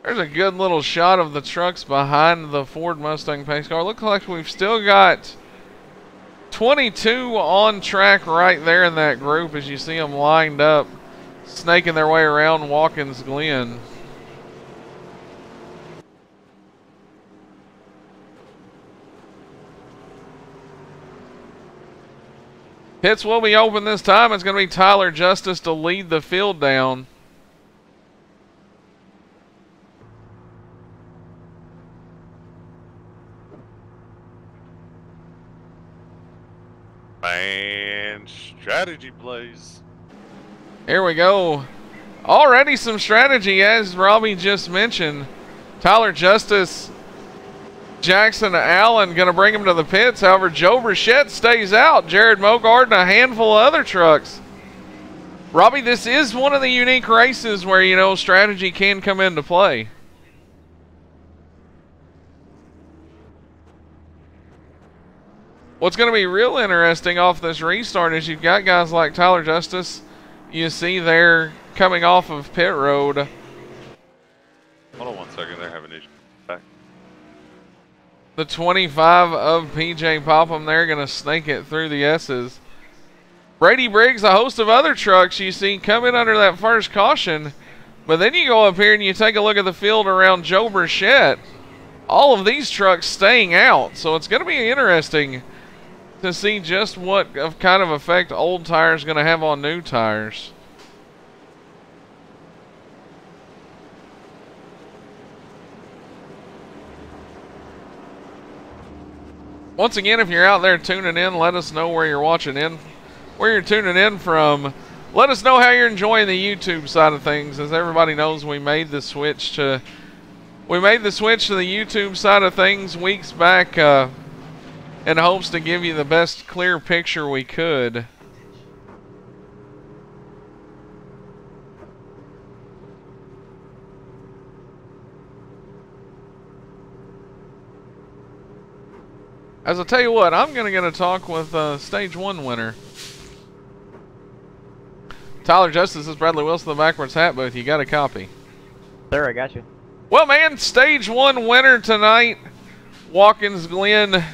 There's a good little shot of the trucks behind the Ford Mustang pace car. Looks like we've still got 22 on track right there in that group as you see them lined up, snaking their way around Watkins Glen. Pits will be open this time. It's going to be Tyler Justice to lead the field down. And strategy plays. Here we go. Already some strategy, as Robbie just mentioned. Tyler Justice, Jackson Allen going to bring him to the pits. However, Joe Burchett stays out. Jared Mogard and a handful of other trucks. Robbie, this is one of the unique races where, you know, strategy can come into play. What's going to be real interesting off this restart is you've got guys like Tyler Justice. You see they're coming off of pit road. Hold on 1 second, they're having issues. Back. The 25 of PJ Popham there, going to snake it through the S's. Brady Briggs, a host of other trucks you see coming under that first caution. But then you go up here and you take a look at the field around Joe Burchett. All of these trucks staying out. So it's going to be interesting to see just what kind of effect old tires going to have on new tires. Once again, if you're out there tuning in, let us know where you're watching in, where you're tuning in from. Let us know how you're enjoying the YouTube side of things. As everybody knows, we made the switch to the YouTube side of things weeks back in hopes to give you the best clear picture we could. As I tell you what, I'm going to talk with Stage 1 winner. Tyler Justice, is Bradley Wilson, the Backwards Hat Booth. You got a copy? Sir, I got you. Well, man, Stage 1 winner tonight, Watkins Glen.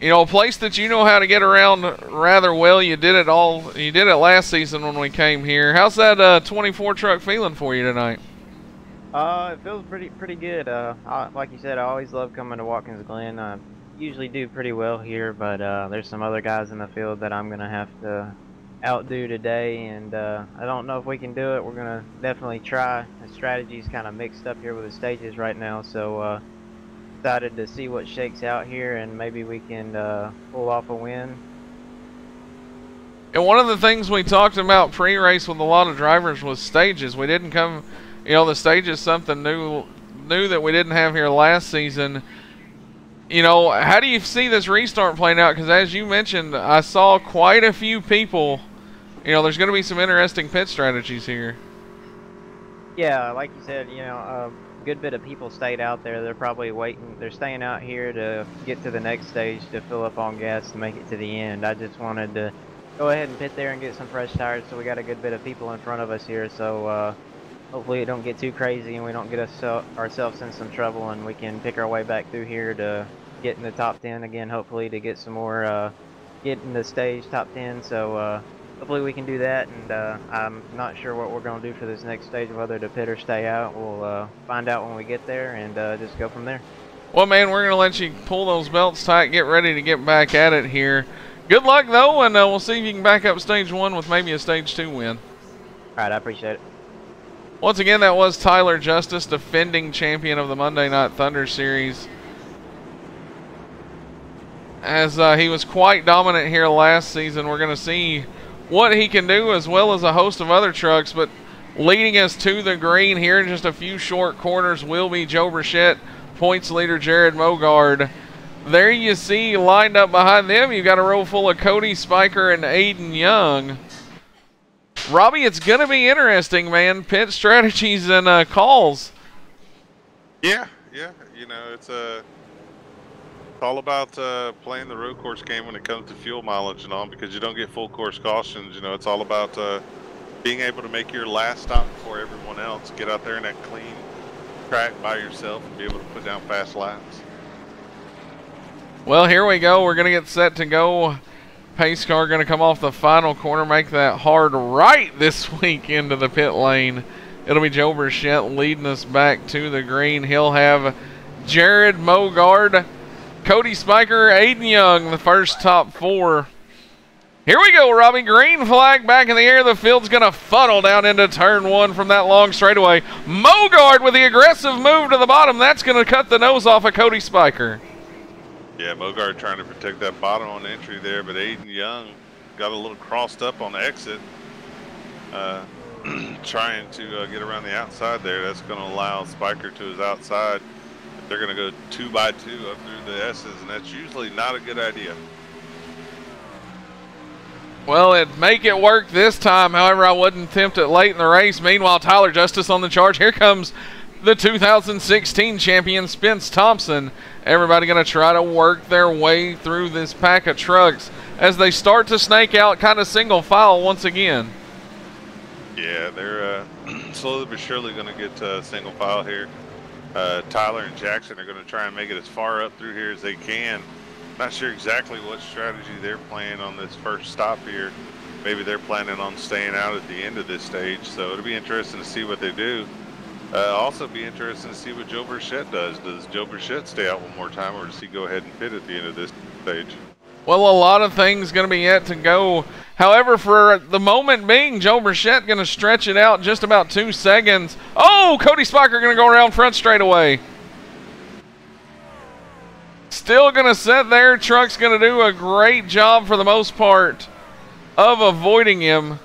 You know, a place that you know how to get around rather well. You did it last season when we came here. How's that 24 truck feeling for you tonight? It feels pretty good. Like you said, I always love coming to Watkins Glen. I usually do pretty well here, but there's some other guys in the field that I'm gonna have to outdo today, and I don't know if we can do it. We're gonna definitely try. The strategy's kind of mixed up here with the stages right now, so excited to see what shakes out here, and maybe we can pull off a win. And one of the things we talked about pre-race with a lot of drivers was stages. We didn't come, you know, the stage is something new that we didn't have here last season. You know, how do you see this restart playing out? Because as you mentioned, I saw quite a few people. You know, there's going to be some interesting pit strategies here. Yeah, like you said, you know, a good bit of people stayed out there. They're probably waiting. They're staying out here to get to the next stage to fill up on gas to make it to the end. I just wanted to go ahead and pit there and get some fresh tires, so we got a good bit of people in front of us here. So hopefully it don't get too crazy and we don't get ourselves in some trouble, and we can pick our way back through here to get in the top 10 again, hopefully to get some more, get in the stage top 10. So hopefully we can do that, and I'm not sure what we're going to do for this next stage, whether to pit or stay out. We'll find out when we get there, and just go from there. Well, man, we're going to let you pull those belts tight, get ready to get back at it here. Good luck, though, and we'll see if you can back up Stage 1 with maybe a Stage 2 win. All right, I appreciate it. Once again, that was Tyler Justice, defending champion of the Monday Night Thunder Series. As he was quite dominant here last season, we're going to see what he can do, as well as a host of other trucks. But leading us to the green here in just a few short corners will be Joe Burchett, points leader Jared Mogard. There you see, lined up behind them, you've got a row full of Cody Spiker and Aiden Young. Robbie, it's going to be interesting, man. Pit strategies and calls. Yeah. You know, it's all about playing the road course game when it comes to fuel mileage and all, because you don't get full course cautions. You know, it's all about being able to make your last stop before everyone else. Get out there in that clean track by yourself and be able to put down fast laps. Well, here we go. We're going to get set to go. Pace car going to come off the final corner, make that hard right this week into the pit lane. It'll be Joe Burchett leading us back to the green. He'll have Jared Mogard, Cody Spiker, Aiden Young, the first top four. Here we go, Robbie. Green flag back in the air. The field's going to funnel down into turn 1 from that long straightaway. Mogard with the aggressive move to the bottom. That's going to cut the nose off of Cody Spiker. Yeah, Mogard trying to protect that bottom on entry there, but Aiden Young got a little crossed up on the exit, trying to get around the outside there. That's going to allow Spiker to his outside. They're going to go 2 by 2 up through the S's, and that's usually not a good idea. Well, it'd make it work this time. However, I wouldn't attempt it late in the race. Meanwhile, Tyler Justice on the charge. Here comes the 2016 champion, Spence Thompson. Everybody going to try to work their way through this pack of trucks as they start to snake out kind of single file once again. Yeah, they're slowly but surely going to get single file here. Tyler and Jackson are going to try and make it as far up through here as they can. Not sure exactly what strategy they're playing on this first stop here. Maybe they're planning on staying out at the end of this stage, so it'll be interesting to see what they do. Also be interesting to see what Joe Burchett does. Does Joe Burchett stay out one more time, or does he go ahead and pit at the end of this stage? Well, a lot of things going to be yet to go. However, for the moment being, Joe Burchett going to stretch it out just about 2 seconds. Oh, Cody Spiker going to go around front straight away. Still going to sit there. Truck's going to do a great job for the most part of avoiding him.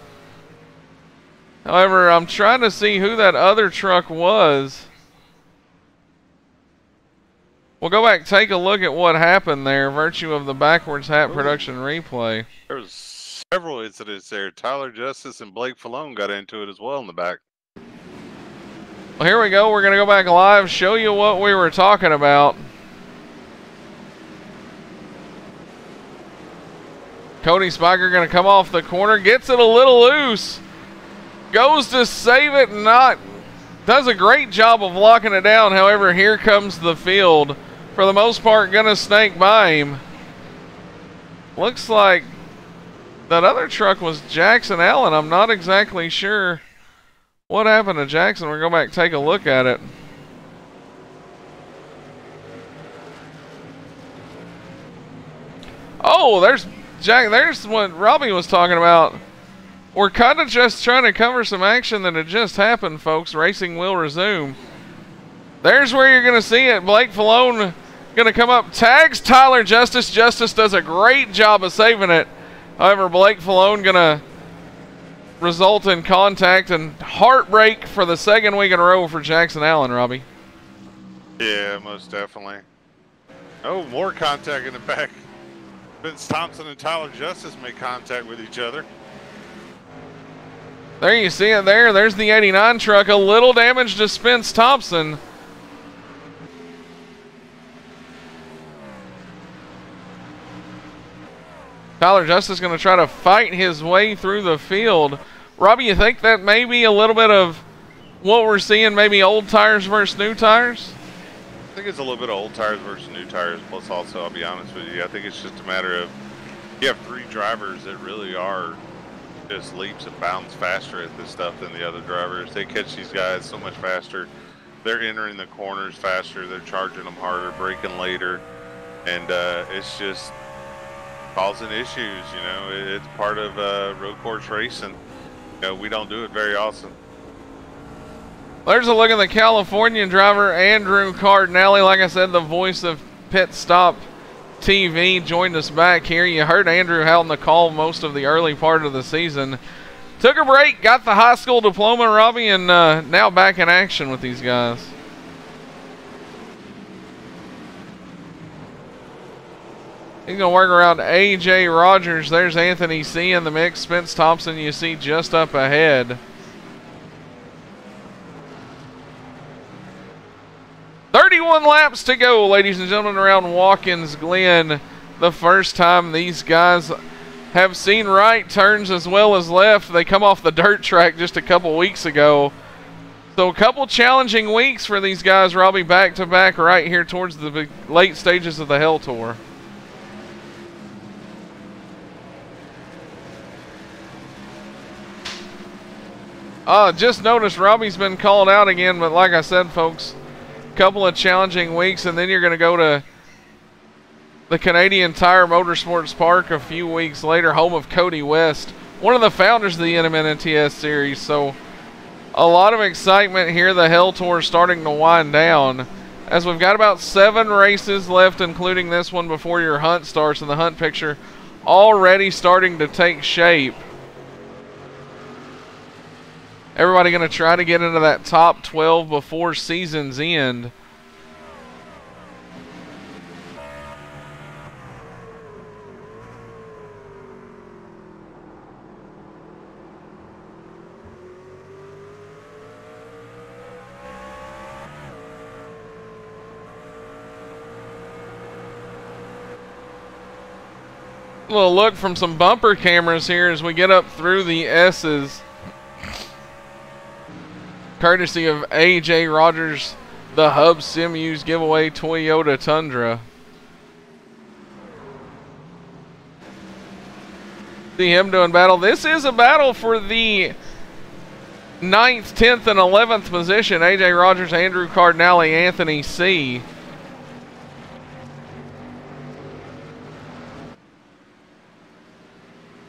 However, I'm trying to see who that other truck was. We'll go back and take a look at what happened there, virtue of the backwards hat production replay. There was several incidents there. Tyler Justice and Blake Falone got into it as well in the back. Well, here we go. We're going to go back live, show you what we were talking about. Cody Spiker going to come off the corner, gets it a little loose, goes to save it, does a great job of locking it down. However, here comes the field. For the most part, going to snake by him. Looks like that other truck was Jackson Allen. I'm not exactly sure what happened to Jackson. We'll go back and take a look at it. Oh, there's what Robbie was talking about. We're kind of just trying to cover some action that had just happened, folks. Racing will resume. There's where you're going to see it. Blake Falone going to come up, tags Tyler Justice. Justice does a great job of saving it. However, Blake Falone going to result in contact and heartbreak for the second week in a row for Jackson Allen, Robbie. Yeah, most definitely. Oh, more contact in the back. Vince Thompson and Tyler Justice make contact with each other. There you see it there. There's the 89 truck. A little damage to Spence Thompson. Tyler Justice going to try to fight his way through the field. Robbie, you think that may be a little bit of what we're seeing, maybe old tires versus new tires? I think it's a little bit of old tires versus new tires. Plus also, I'll be honest with you, I think it's just a matter of you have 3 drivers that really are just leaps and bounds faster at this stuff than the other drivers. They catch these guys so much faster. They're entering the corners faster. They're charging them harder, braking later. And it's just causing issues, you know. It's part of road course racing. You know, we don't do it very often. There's a look at the Californian driver, Andrew Cardinale. Like I said, the voice of Pit Stop TV joined us back here. You heard Andrew out in the call most of the early part of the season. Took a break, got the high school diploma, Robbie, and now back in action with these guys. He's going to work around AJ Rogers. There's Anthony C in the mix. Spence Thompson you see just up ahead. 31 laps to go, ladies and gentlemen, around Watkins Glen. The first time these guys have seen right turns as well as left. They come off the dirt track just a couple weeks ago. So a couple challenging weeks for these guys, Robbie, back to back right here towards the late stages of the Hell Tour. Just noticed Robbie's been called out again, but like I said, folks, couple of challenging weeks, and then you're going to go to the Canadian Tire Motorsports Park a few weeks later, home of Cody West, one of the founders of the NMNTS series. So a lot of excitement here. The Hell Tour starting to wind down as we've got about 7 races left, including this one before your hunt starts, and the hunt picture already starting to take shape. Everybody going to try to get into that top 12 before season's end. A little look from some bumper cameras here as we get up through the S's. Courtesy of AJ Rogers the Hub Simus giveaway Toyota Tundra. See him doing battle. This is a battle for the 9th, 10th, and 11th position. AJ Rogers, Andrew Cardinale, Anthony C.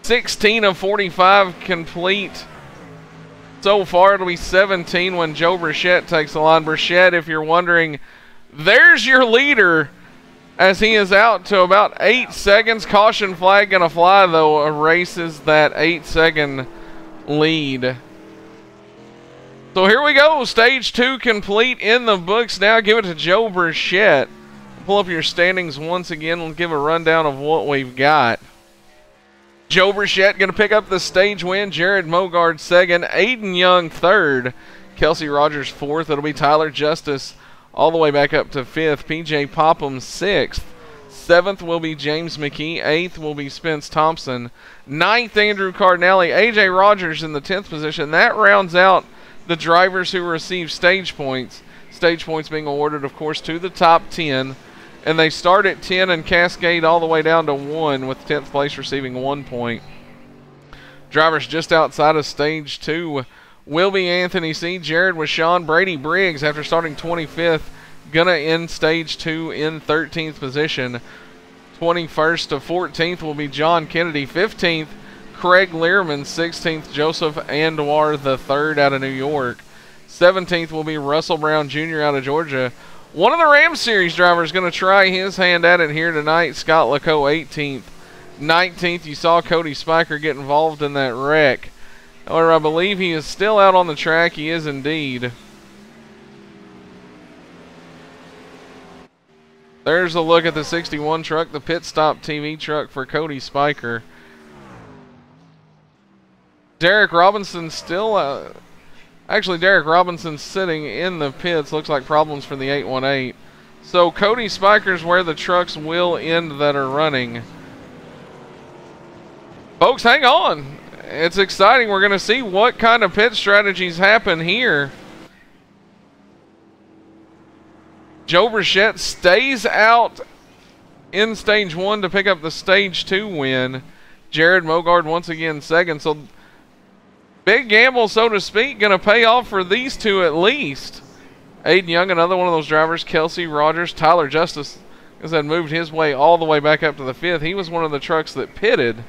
$16 of 45 complete so far. It'll be 17 when Joe Burchett takes the line. Burchett, if you're wondering, there's your leader as he is out to about 8 seconds. Caution flag gonna fly though, erases that 8-second lead. So here we go, stage 2 complete in the books now. Give it to Joe Burchett. Pull up your standings once again and give a rundown of what we've got. Joe Burchett going to pick up the stage win. Jared Mogard second. Aiden Young third. Kelsey Rogers fourth. It'll be Tyler Justice all the way back up to fifth. PJ Popham sixth. Seventh will be James McKee. Eighth will be Spence Thompson. Ninth, Andrew Cardinale. AJ Rogers in the 10th position. That rounds out the drivers who receive stage points. Stage points being awarded, of course, to the top 10. And they start at 10 and cascade all the way down to 1, with 10th place receiving 1 point. Drivers just outside of stage 2 will be Anthony C. Jared with Sean. Brady Briggs, after starting 25th, gonna end stage 2 in 13th position. 21st to 14th will be John Kennedy. 15th, Craig Learman. 16th, Joseph Anwar III out of New York. 17th will be Russell Brown Jr. out of Georgia. One of the Ram Series drivers going to try his hand at it here tonight. Scott Laco, 18th. 19th, you saw Cody Spiker get involved in that wreck. However, I believe he is still out on the track. He is indeed. There's a look at the 61 truck, the pit stop TV truck for Cody Spiker. Derek Robinson still... Actually, Derek Robinson's sitting in the pits. Looks like problems for the 818. So Cody Spiker's where the trucks will end that are running. Folks, hang on. It's exciting. We're going to see what kind of pit strategies happen here. Joe Burchett stays out in stage 1 to pick up the stage 2 win. Jared Mogard once again second. So big gamble, so to speak, going to pay off for these two at least. Aiden Young, another one of those drivers. Kelsey Rogers. Tyler Justice has moved his way all the way back up to the 5th. He was one of the trucks that pitted.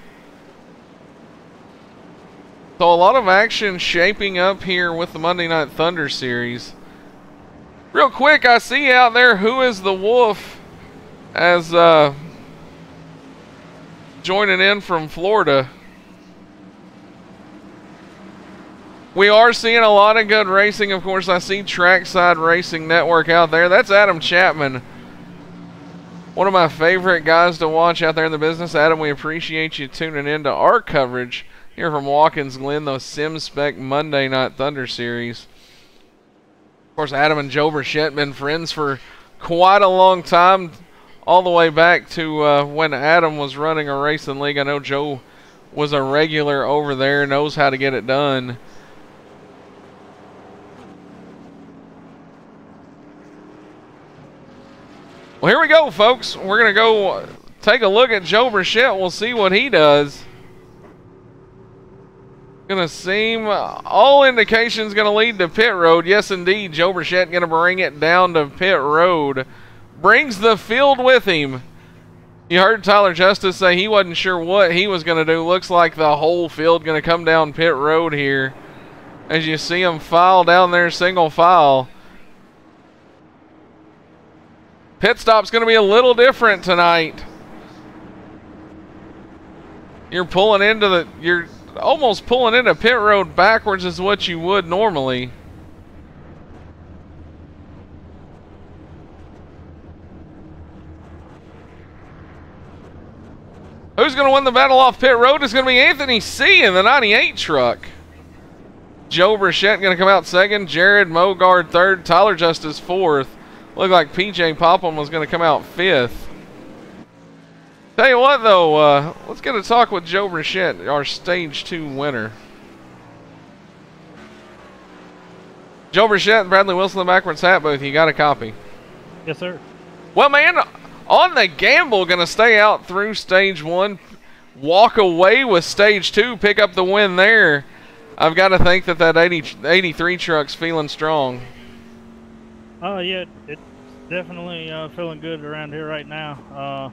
So a lot of action shaping up here with the Monday Night Thunder Series. Real quick, I see out there Who is the Wolf as joining in from Florida. We are seeing a lot of good racing. Of course, I see Trackside Racing Network out there. That's Adam Chapman. One of my favorite guys to watch out there in the business. Adam, we appreciate you tuning in to our coverage here from Watkins Glen, the SimSpec Monday Night Thunder Series. Of course, Adam and Joe Burchett been friends for quite a long time, all the way back to when Adam was running a racing league. I know Joe was a regular over there, knows how to get it done. Well, here we go, folks. We're going to go take a look at Joe Burchett. We'll see what he does. Going to seem, all indications going to lead to pit road. Yes, indeed, Joe Burchett going to bring it down to pit road. Brings the field with him. You heard Tyler Justice say he wasn't sure what he was going to do. Looks like the whole field going to come down pit road here. As you see them file down there, single file. Pit stop's going to be a little different tonight. You're pulling into the, you're almost pulling into pit road backwards is what you would normally. Who's going to win the battle off pit road? It's going to be Anthony C. in the 98 truck. Joe Burchett going to come out second. Jared Mogard third. Tyler Justice fourth. Looked like PJ Popham was going to come out fifth. Tell you what, though, let's get a talk with Joe Burchett, our stage 2 winner. Joe Burchett and Bradley Wilson, the backwards hat booth. You got a copy? Yes, sir. Well, man, on the gamble, going to stay out through stage 1, walk away with stage 2, pick up the win there. I've got to think that 83 truck's feeling strong. Oh, yeah, it's definitely feeling good around here right now.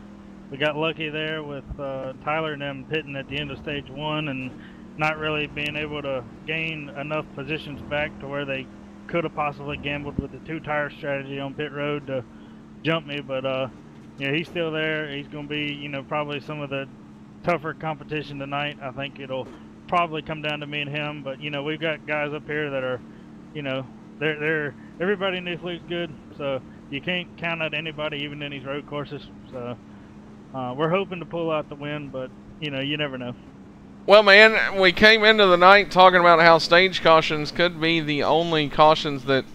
We got lucky there with Tyler and them pitting at the end of stage 1 and not really being able to gain enough positions back to where they could have possibly gambled with the 2-tire strategy on pit road to jump me. But yeah, he's still there. He's going to be, probably some of the tougher competition tonight. I think it'll probably come down to me and him. But we've got guys up here that are, they're everybody in this league's good. So you can't count out anybody, even in these road courses. So we're hoping to pull out the win, but you never know. Well, man, we came into the night talking about how stage cautions could be the only cautions that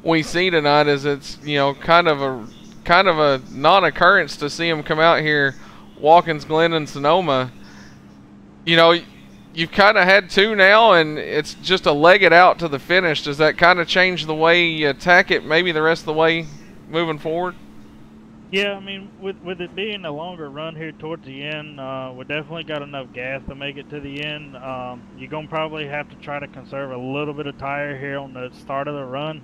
we see tonight, as it's kind of a non-occurrence to see them come out here, Watkins, Glen, and Sonoma. You've kind of had 2 now, and it's just a leg it out to the finish. Does that kind of change the way you attack it, maybe the rest of the way moving forward? Yeah, I mean, with it being a longer run here towards the end, we definitely got enough gas to make it to the end. You're going to probably have to try to conserve a little bit of tire here on the start of the run.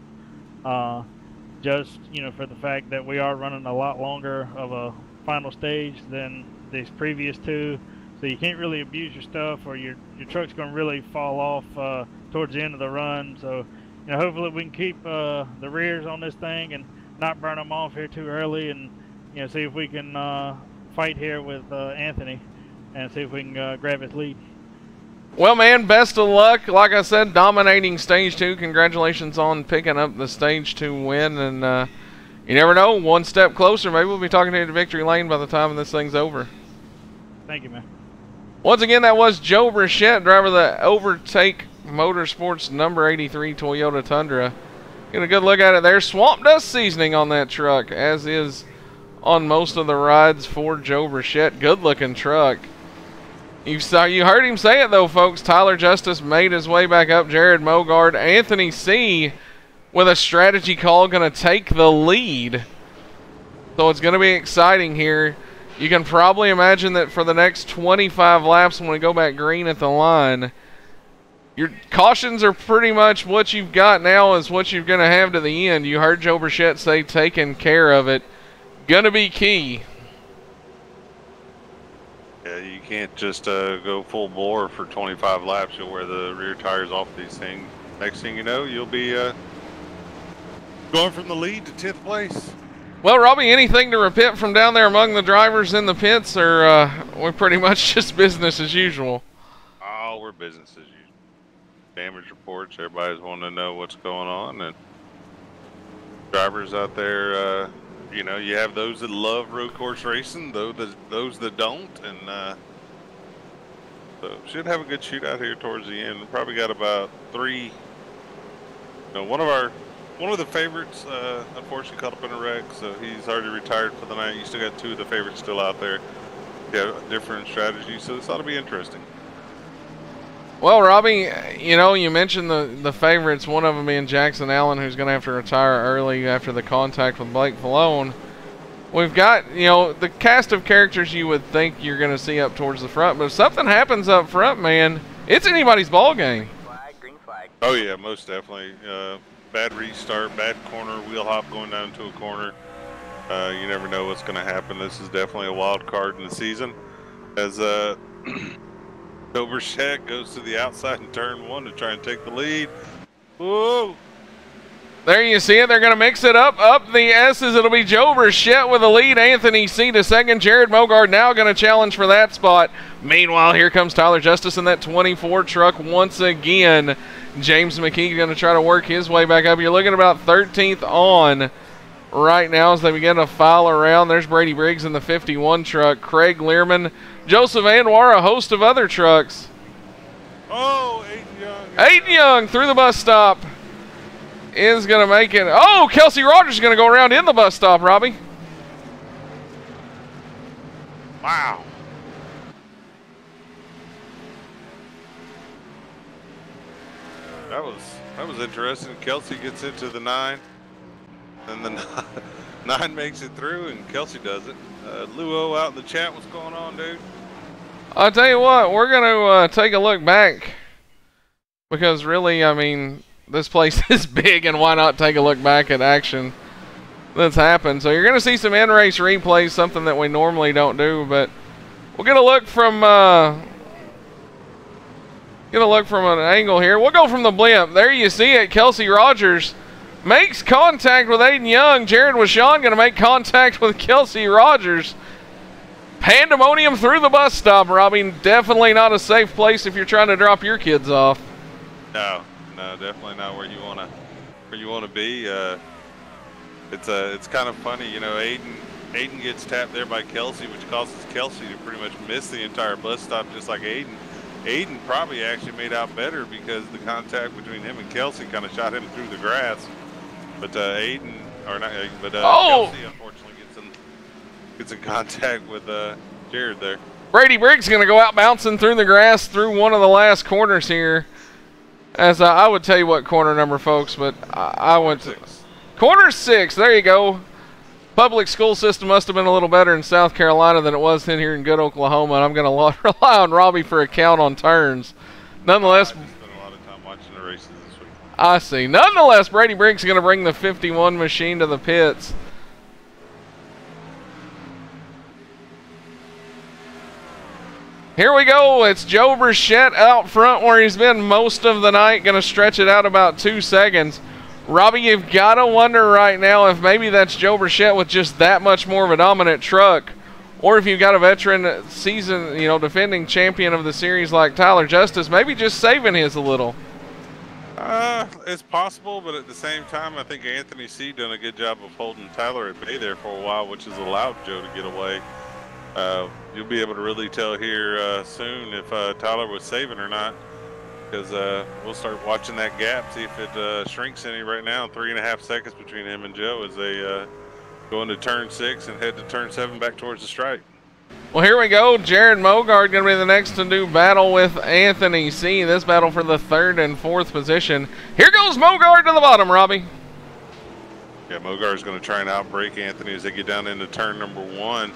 Just, for the fact that we are running a lot longer of a final stage than these previous 2. So you can't really abuse your stuff, or your truck's going to really fall off towards the end of the run. So, hopefully we can keep the rears on this thing and not burn them off here too early, and see if we can fight here with Anthony and see if we can grab his lead. Well, man, best of luck. Like I said, dominating stage 2. Congratulations on picking up the stage 2 win, and you never know, one step closer. Maybe we'll be talking to you to victory lane by the time this thing's over. Thank you, man. Once again, that was Joe Burchett, driver of the Overtake Motorsports number 83 Toyota Tundra. Get a good look at it there. Swamp dust seasoning on that truck, as is on most of the rides for Joe Burchett. Good looking truck. You heard him say it though, folks. Tyler Justice made his way back up. Jared Mogard, Anthony C. with a strategy call, going to take the lead. So it's going to be exciting here. You can probably imagine that for the next 25 laps, when we go back green at the line, your cautions are pretty much what you've got now is what you're going to have to the end. You heard Joe Burchett say taking care of it. Going to be key. Yeah, you can't just go full bore for 25 laps. You'll wear the rear tires off these things. Next thing you know, you'll be going from the lead to 10th place. Well, Robbie, anything to repent from down there among the drivers in the pits, or we're pretty much just business as usual? Oh, we're business as usual. Damage reports, everybody's wanting to know what's going on, and drivers out there, you have those that love road course racing, those that don't, and so should have a good shootout here towards the end. We probably got about 3. One of the favorites, unfortunately, caught up in a wreck, so he's already retired for the night. You still got 2 of the favorites still out there. Yeah, different strategies, so this ought to be interesting. Well, Robbie, you mentioned the favorites, one of them being Jackson Allen, who's going to have to retire early after the contact with Blake Falone. We've got, the cast of characters you would think you're going to see up towards the front, but if something happens up front, man, it's anybody's ball game. Green flag. Oh, yeah, most definitely. Bad restart, bad corner, wheel hop going down into a corner. You never know what's going to happen. This is definitely a wild card in the season. As Joe Burchett goes to the outside in turn 1 to try and take the lead. Whoa! There you see it. They're going to mix it up. Up the S's. It'll be Joe Burchett with the lead. Anthony C. to second. Jared Mogard now going to challenge for that spot. Meanwhile, here comes Tyler Justice in that 24 truck once again. James McKee going to try to work his way back up. You're looking about 13th on right now as they begin to file around. There's Brady Briggs in the 51 truck. Craig Learman, Joseph Anwar, a host of other trucks. Oh, Aiden Young. Aiden Young through the bus stop is going to make it. Oh, Kelsey Rogers is going to go around in the bus stop, Robbie. Wow. That was interesting. Kelsey gets into the 9, and the 9 makes it through, and Kelsey does it. Luo out in the chat, what's going on, dude? I'll tell you what, we're gonna take a look back, because really, I mean, this place is big, and why not take a look back at action that's happened. So you're gonna see some in-race replays, something that we normally don't do, but we'll get a look from an angle here. We'll go from the blimp. There you see it. Kelsey Rogers makes contact with Aiden Young. Jared Washon going to make contact with Kelsey Rogers. Pandemonium through the bus stop, Robbie. Definitely not a safe place if you're trying to drop your kids off. No, definitely not where you want to be. It's kind of funny, you know. Aiden gets tapped there by Kelsey, which causes Kelsey to pretty much miss the entire bus stop, just like Aiden. Aiden probably actually made out better because the contact between him and Kelsey kind of shot him through the grass. But Kelsey unfortunately gets in contact with Jared there. Brady Briggs going to go out bouncing through the grass through one of the last corners here. As I would tell you what corner number, folks, but I went to corner 6. There you go. Public school system must have been a little better in South Carolina than it was in here in good Oklahoma, and I'm going to rely on Robbie for a count on turns. Nonetheless, I spent a lot of time watching the races this week. I see. Nonetheless, Brady Briggs is going to bring the 51 machine to the pits. Here we go. It's Joe Burchett out front where he's been most of the night. Going to stretch it out about 2 seconds. Robbie, you've got to wonder right now if maybe that's Joe Burchett with just that much more of a dominant truck, or if you've got a veteran season, you know, defending champion of the series like Tyler Justice, maybe just saving his a little. It's possible, but at the same time, I think Anthony C. done a good job of holding Tyler at bay there for a while, which has allowed Joe to get away. You'll be able to really tell here soon if Tyler was saving or not, because we'll start watching that gap, see if it shrinks any right now. 3.5 seconds between him and Joe as they go into turn 6 and head to turn 7 back towards the stripe. Well, here we go. Jared Mogard going to be the next to do battle with Anthony C. This battle for the 3rd and 4th position. Here goes Mogard to the bottom, Robbie. Yeah, Mogard's going to try and outbrake Anthony as they get down into turn number 1.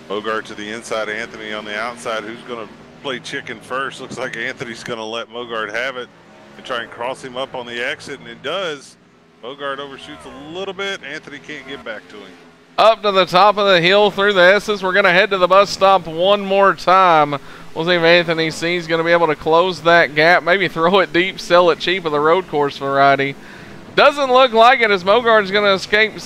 Mogard to the inside, Anthony on the outside. Who's going to play chicken first? Looks like Anthony's going to let Mogard have it and try and cross him up on the exit, and it does. Mogard overshoots a little bit. Anthony can't get back to him. Up to the top of the hill through the S's. We're going to head to the bus stop one more time. We'll see if Anthony C is going to be able to close that gap. Maybe throw it deep, sell it cheap of the road course variety. Doesn't look like it as Mogard's going to escape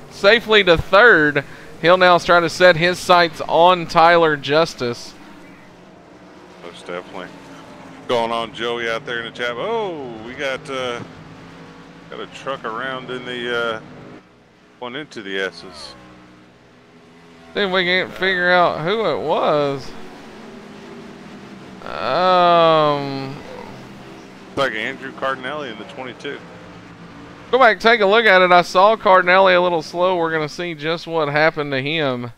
safely to 3rd. He'll now try to set his sights on Tyler Justice. Most definitely. Going on Joey out there in the chat. Oh, we got a truck around in the one into the S's. See if we can't figure out who it was. It's like Andrew Cardinelli in the 22. Go back and take a look at it. I saw Cardinelli a little slow. We're going to see just what happened to him.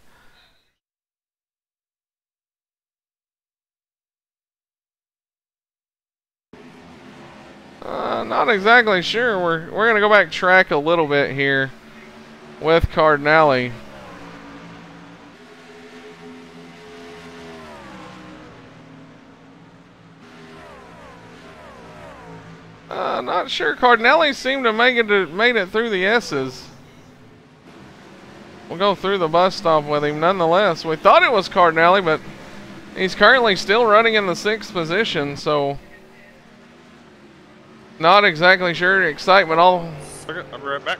Not exactly sure. We're going to go back track a little bit here with Cardinelli. Not sure. Cardinelli seemed to made it through the S's. We'll go through the bus stop with him nonetheless. We thought it was Cardinelli, but he's currently still running in the 6th position, so not exactly sure. Excitement all. Okay, I'll be right back.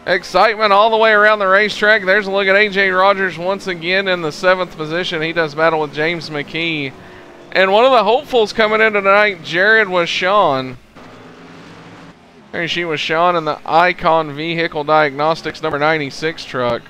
Excitement all the way around the racetrack. There's a look at AJ Rogers once again in the 7th position. He does battle with James McKee. And one of the hopefuls coming in tonight, Jared Washon. There she was Sean in the Icon Vehicle Diagnostics number 96 truck.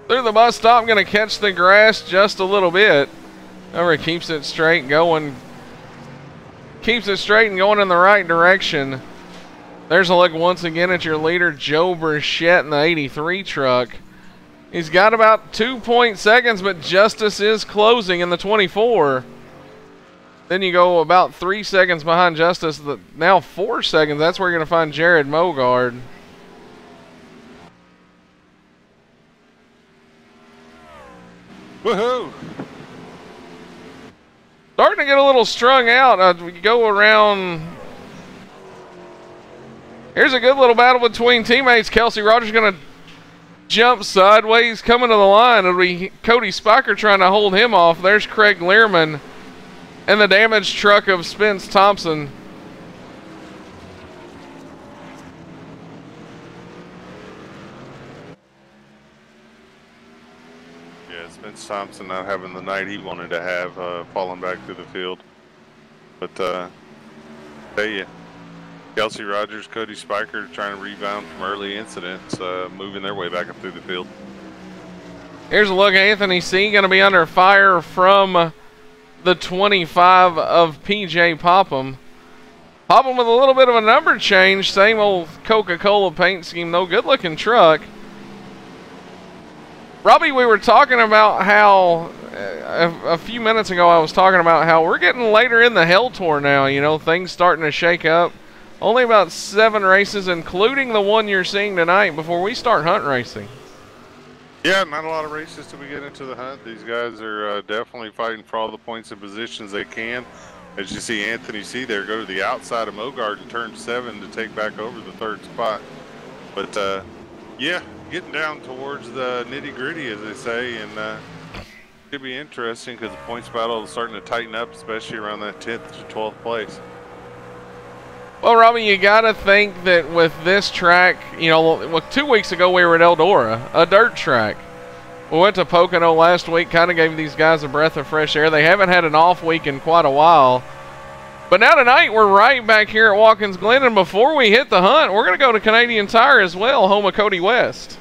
Through the bus stop, going to catch the grass just a little bit. However, keeps it straight going. Keeps it straight and going in the right direction. There's a look once again at your leader, Joe Burchett in the 83 truck. He's got about 2 seconds, but Justice is closing in the 24. Then you go about 3 seconds behind Justice. Now 4 seconds. That's where you're going to find Jared Mogard. Woohoo! Starting to get a little strung out. We go around. Here's a good little battle between teammates. Kelsey Rogers going to jump sideways, coming to the line. It'll be Cody Spiker trying to hold him off. There's Craig Learman and the damaged truck of Spence Thompson. Yeah, Spence Thompson not having the night he wanted to have, falling back through the field. But tell you, Kelsey Rogers, Cody Spiker trying to rebound from early incidents, moving their way back up through the field. Here's a look. Anthony C. going to be under fire from the 25 of PJ Popham. Popham with a little bit of a number change. Same old Coca-Cola paint scheme. No good looking truck. Robbie, we were talking about how a few minutes ago I was talking about how we're getting later in the Hell Tour now. You know, things starting to shake up. Only about 7 races, including the one you're seeing tonight, before we start hunt racing. Yeah, not a lot of races till we get into the hunt. These guys are definitely fighting for all the points and positions they can. As you see Anthony C. there go to the outside of Mogard in turn 7 to take back over the 3rd spot. But yeah, getting down towards the nitty gritty, as they say, and could be interesting because the points battle is starting to tighten up, especially around that 10th to 12th place. Well, Robbie, you got to think that with this track, you know, 2 weeks ago we were at Eldora, a dirt track. We went to Pocono last week, kind of gave these guys a breath of fresh air. They haven't had an off week in quite a while. But now tonight we're right back here at Watkins Glen, and before we hit the hunt, we're going to go to Canadian Tire as well, home of Cody West.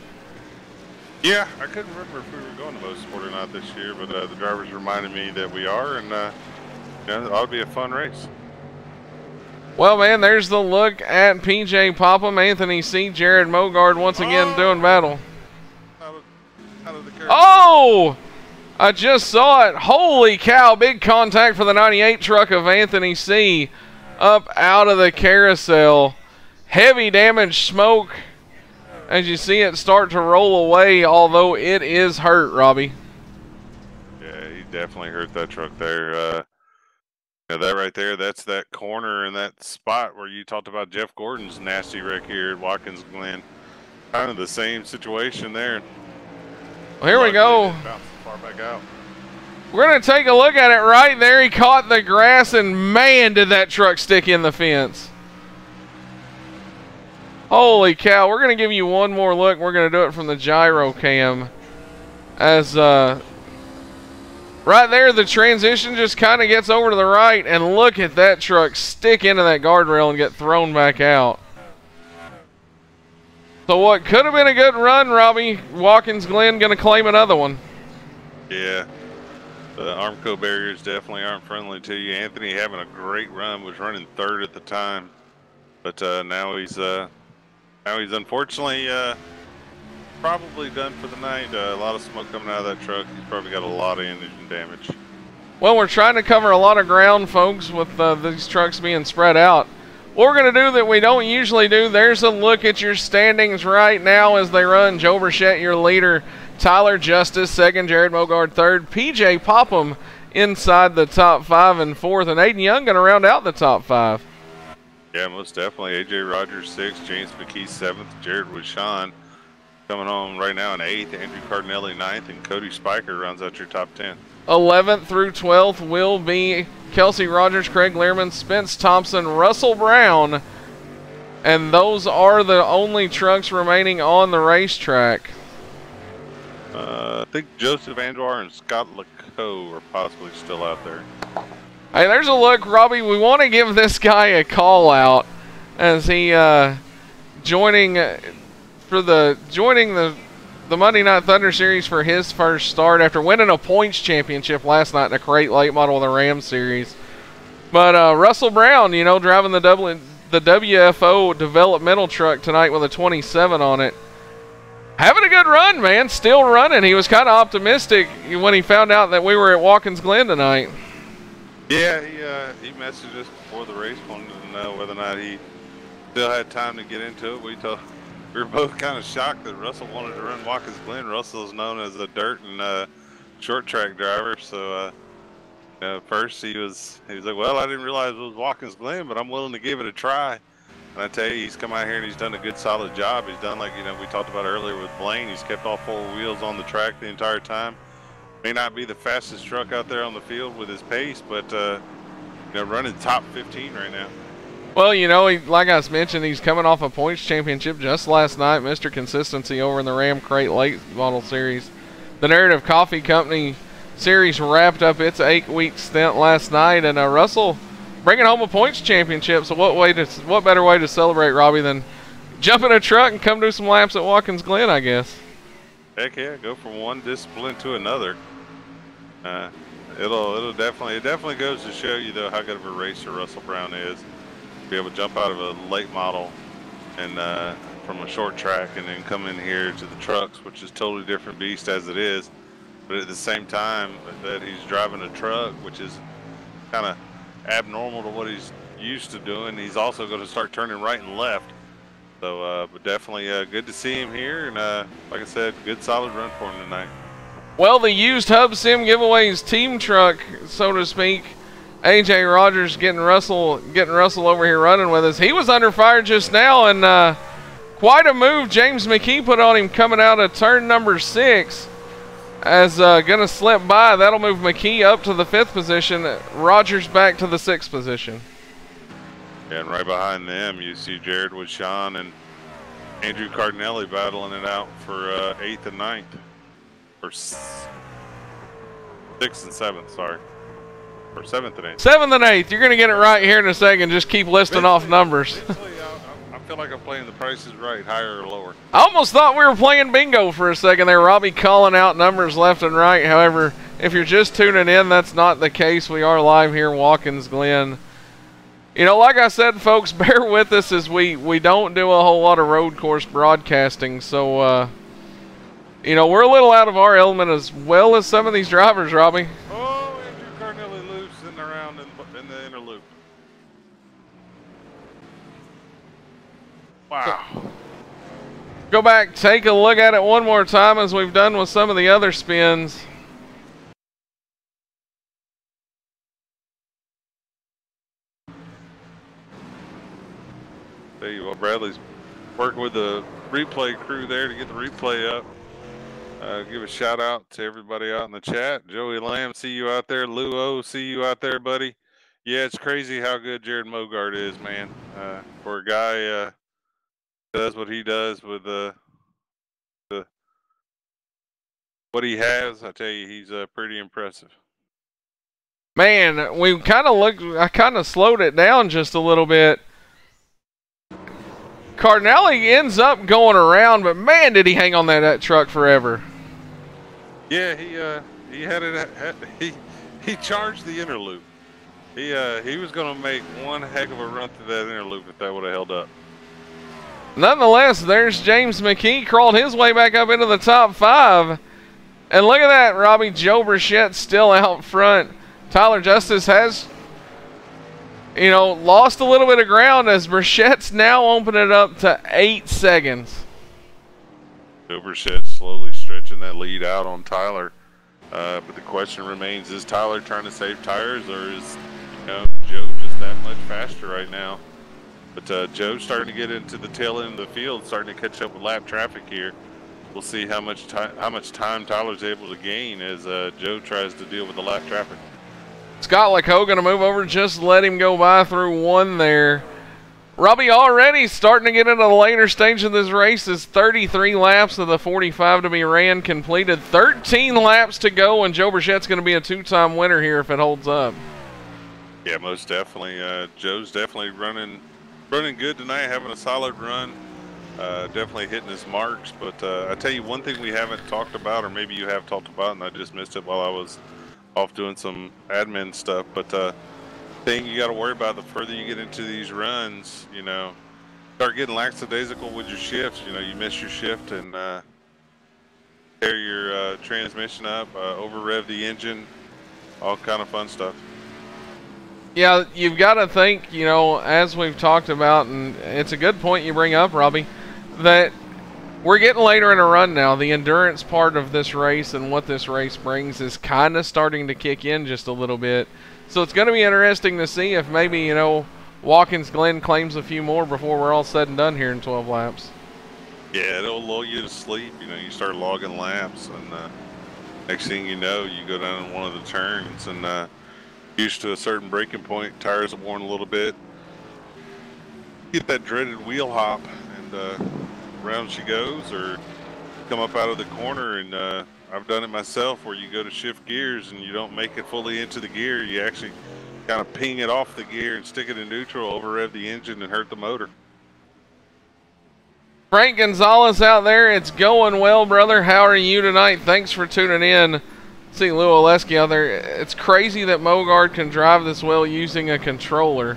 Yeah, I couldn't remember if we were going to Motorsport or not this year, but the drivers reminded me that we are, and you know, it ought to be a fun race. Well, man, there's the look at PJ Popham, Anthony C., Jared Mogard once again doing battle. Out of the curve. Oh! I just saw it. Holy cow, big contact for the 98 truck of Anthony C. Up out of the carousel. Heavy damage smoke as you see it start to roll away, although it is hurt, Robbie. Yeah, he definitely hurt that truck there. Yeah, that right there, that's that corner and that spot where you talked about Jeff Gordon's nasty wreck here at Watkins Glen. Kind of the same situation there. Well, here we go. Far back out. We're going to take a look at it right there. He caught the grass, and man, did that truck stick in the fence. Holy cow. We're going to give you one more look. We're going to do it from the gyro cam. As right there, the transition just kind of gets over to the right, and look at that truck stick into that guardrail and get thrown back out. So what could have been a good run, Robbie, Watkins Glen going to claim another one. Yeah, the Armco barriers definitely aren't friendly to you. Anthony having a great run, was running 3rd at the time, but now he's unfortunately probably done for the night. A lot of smoke coming out of that truck. He's probably got a lot of engine damage. Well, we're trying to cover a lot of ground, folks, with these trucks being spread out. What we're going to do that we don't usually do, there's a look at your standings right now as they run. Joe Burchett, your leader. Tyler Justice, 2nd. Jared Mogard, 3rd. PJ Popham inside the top 5 and 4th. And Aiden Young going to round out the top 5. Yeah, most definitely. AJ Rogers, 6th. James McKee, 7th. Jared Wishon coming on right now in 8th. Andrew Cardinelli, 9th. And Cody Spiker rounds out your top 10. 11th through 12th will be Kelsey Rogers, Craig Learman, Spence Thompson, Russell Brown. And those are the only trucks remaining on the racetrack. I think Joseph Andujar and Scott Lecoe are possibly still out there. Hey, there's a look, Robbie. We want to give this guy a call out as he joining the the Monday Night Thunder Series for his first start after winning a points championship last night in a crate late model of the Ram Series. But Russell Brown, you know, driving the WFO developmental truck tonight with a 27 on it. Having a good run, man. Still running. He was kind of optimistic when he found out that we were at Watkins Glen tonight. Yeah, he messaged us before the race, wanted to know whether or not he still had time to get into it. We were both kind of shocked that Russell wanted to run Watkins Glen. Russell is known as a dirt and short track driver, so first he was like, well, I didn't realize it was Watkins Glen, but I'm willing to give it a try. And I tell you, he's come out here and he's done a good, solid job. He's done, like, you know, we talked about earlier with Blaine. He's kept all 4 wheels on the track the entire time. May not be the fastest truck out there on the field with his pace, but, running top 15 right now. Well, you know, like I mentioned, he's coming off a points championship just last night. Mr. Consistency over in the Ram Crate Late Model Series. The Narrative Coffee Company Series wrapped up its 8-week stint last night, and Russell bringing home a points championship. So what better way to celebrate, Robbie, than jump in a truck and come do some laps at Watkins Glen, I guess. Heck yeah, go from one discipline to another. It definitely goes to show you, though, how good of a racer Russell Brown is. Be able to jump out of a late model and from a short track and then come in here to the trucks, which is totally different beast as it is. But at the same time that he's driving a truck, which is kind of abnormal to what he's used to doing, he's also going to start turning right and left. So, but definitely good to see him here, and like I said, good solid run for him tonight. Well, the used Hub Sim Giveaways team truck, so to speak, AJ Rogers getting Russell over here running with us. He was under fire just now, and quite a move James McKee put on him coming out of turn number 6. As gonna slip by, that'll move McKee up to the 5th position, Rogers back to the 6th position. Yeah, and right behind them you see Jared with Sean and Andrew Cardinelli battling it out for 8th and 9th, or 6th and 7th, sorry, or 7th and 8th. 7th and 8th, you're gonna get it right here in a second. Just keep listing off numbers. I feel like I'm playing the Price is Right, higher or lower. I almost thought we were playing bingo for a second there, Robbie, calling out numbers left and right. However, if you're just tuning in, that's not the case. We are live here in Watkins Glen. You know, like I said, folks, bear with us as we don't do a whole lot of road course broadcasting. So, you know, we're a little out of our element as well as some of these drivers, Robbie. Oh, Andrew Cardinelli loose and around in the inner loop. Wow. Go back, take a look at it one more time as we've done with some of the other spins. There you go. Bradley's working with the replay crew there to get the replay up. Give a shout out to everybody out in the chat. Joey Lamb, see you out there. Lou O, see you out there, buddy. Yeah, it's crazy how good Jared Mogart is, man. For a guy does what he does with what he has, I tell you, he's pretty impressive. Man, I kind of slowed it down just a little bit. Cardinelli ends up going around, but man, did he hang on that truck forever. Yeah, he had it. He charged the inner loop. He was going to make one heck of a run through that inner loop if that would have held up. Nonetheless, there's James McKee, crawled his way back up into the top 5. And look at that, Robbie. Joe Burchett still out front. Tyler Justice has, you know, lost a little bit of ground as Burchett's now opened it up to 8 seconds. Joe Burchett slowly stretching that lead out on Tyler. But the question remains, is Tyler trying to save tires, or is, you know, Joe just that much faster right now? But Joe's starting to get into the tail end of the field, starting to catch up with lap traffic here. We'll see how much time Tyler's able to gain as Joe tries to deal with the lap traffic. Scott Lecoe going to move over, just let him go by through 1 there. Robbie already starting to get into the later stage of this race. Is 33 laps of the 45 to be ran completed. 13 laps to go, and Joe Burchett's going to be a 2-time winner here if it holds up. Yeah, most definitely. Joe's definitely running good tonight, having a solid run. Definitely hitting his marks. But I tell you one thing we haven't talked about, or maybe you have talked about, and I just missed it while I was off doing some admin stuff. But thing you got to worry about the further you get into these runs, you know, start getting lackadaisical with your shifts. You know, you miss your shift and tear your transmission up, over rev the engine, all kind of fun stuff. Yeah, you've got to think, you know, as we've talked about, and it's a good point you bring up, Robbie, that we're getting later in a run now. The endurance part of this race and what this race brings is kind of starting to kick in just a little bit. So it's going to be interesting to see if maybe, you know, Watkins Glen claims a few more before we're all said and done here in 12 laps. Yeah, it'll lull you to sleep. You know, you start logging laps, and next thing you know, you go down in one of the turns, and used to a certain braking point, tires are worn a little bit. Get that dreaded wheel hop, and around she goes, or come up out of the corner. And I've done it myself, where you go to shift gears and you don't make it fully into the gear. You actually kind of ping it off the gear and stick it in neutral, over rev the engine, and hurt the motor. Frank Gonzalez out there, it's going well, brother. How are you tonight? Thanks for tuning in. See Lou Oleski out there. It's crazy that Mogard can drive this well using a controller.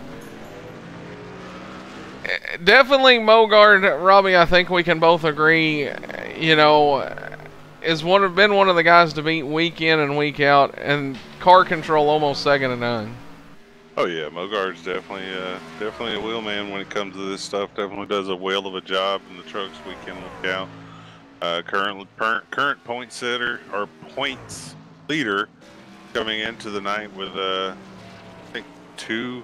Definitely Mogard, Robbie, I think we can both agree, you know, is been one of the guys to beat week in and week out, and car control almost second to none. Oh yeah, Mogard's definitely a wheelman when it comes to this stuff. Definitely does a whale of a job in the trucks week in, week out. Current point setter, or points leader, coming into the night with I think 2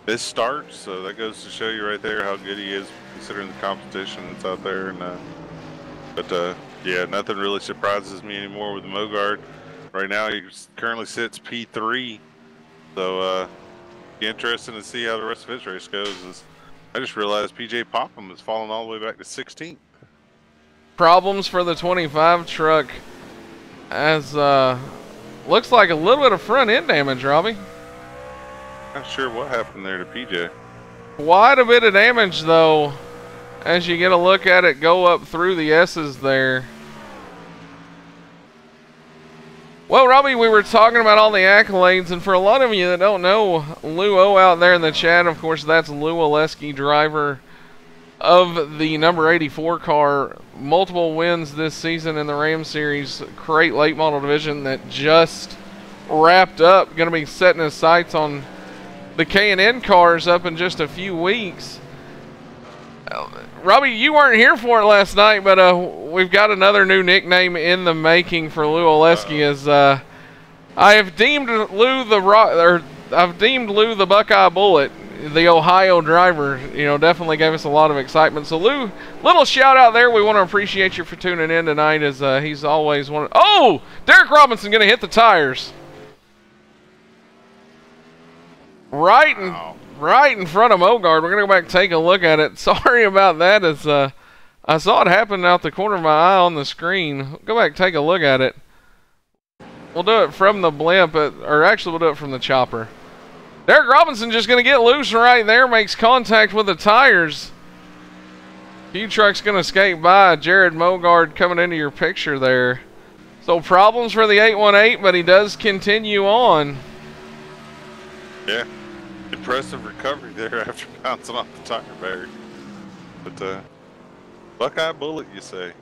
missed starts. So that goes to show you right there how good he is, considering the competition that's out there. And but yeah, nothing really surprises me anymore with Mogard. Right now, he currently sits P3. So be interesting to see how the rest of his race goes. I just realized PJ Popham has fallen all the way back to 16th. Problems for the 25 truck, as looks like a little bit of front end damage, Robbie. Not sure what happened there to PJ. Quite a bit of damage, though, as you get a look at it go up through the S's there. Well, Robbie, we were talking about all the accolades, and for a lot of you that don't know, Lou O out there in the chat, of course, that's Lou Oleski, driver of the number 84 car. Multiple wins this season in the Ram Series crate late model division that just wrapped up. Going to be setting his sights on the K&N cars up in just a few weeks. Robbie, you weren't here for it last night, but we've got another new nickname in the making for Lou Oleski. As I have deemed Lou the Buckeye Bullet, the Ohio driver. You know, definitely gave us a lot of excitement. So Lou, little shout out there. We want to appreciate you for tuning in tonight, as he's always one. Oh, Derek Robinson going to hit the tires right in front of Mogard. We're going to go back and take a look at it. Sorry about that, as I saw it happen out the corner of my eye on the screen. Go back and take a look at it. We'll do it from the blimp, or actually we'll do it from the chopper. Derek Robinson just going to get loose right there, makes contact with the tires. Few trucks going to skate by. Jared Mogard coming into your picture there. So problems for the 818, but he does continue on. Yeah. Impressive recovery there after bouncing off the tire barrier. But Buckeye Bullet, you say?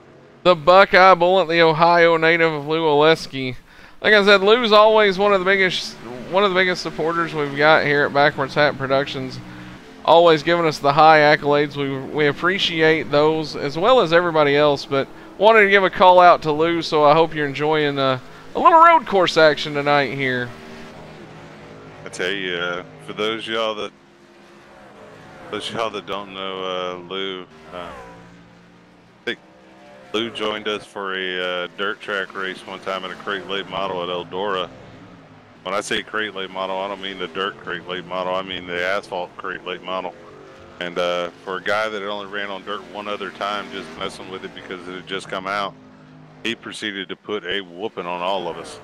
The Buckeye Bullet, the Ohio native of Lou Oleski. Like I said, Lou's always one of the biggest supporters we've got here at Backwards Hat Productions. Always giving us the high accolades. We appreciate those as well as everybody else. But wanted to give a call out to Lou, so I hope you're enjoying a little road course action tonight here. I tell you, for those y'all that don't know Lou, I think Lou joined us for a dirt track race one time in a crate late model at Eldora. When I say crate late model, I don't mean the dirt crate late model. I mean the asphalt crate late model. And for a guy that had only ran on dirt one other time, just messing with it because it had just come out, he proceeded to put a whooping on all of us.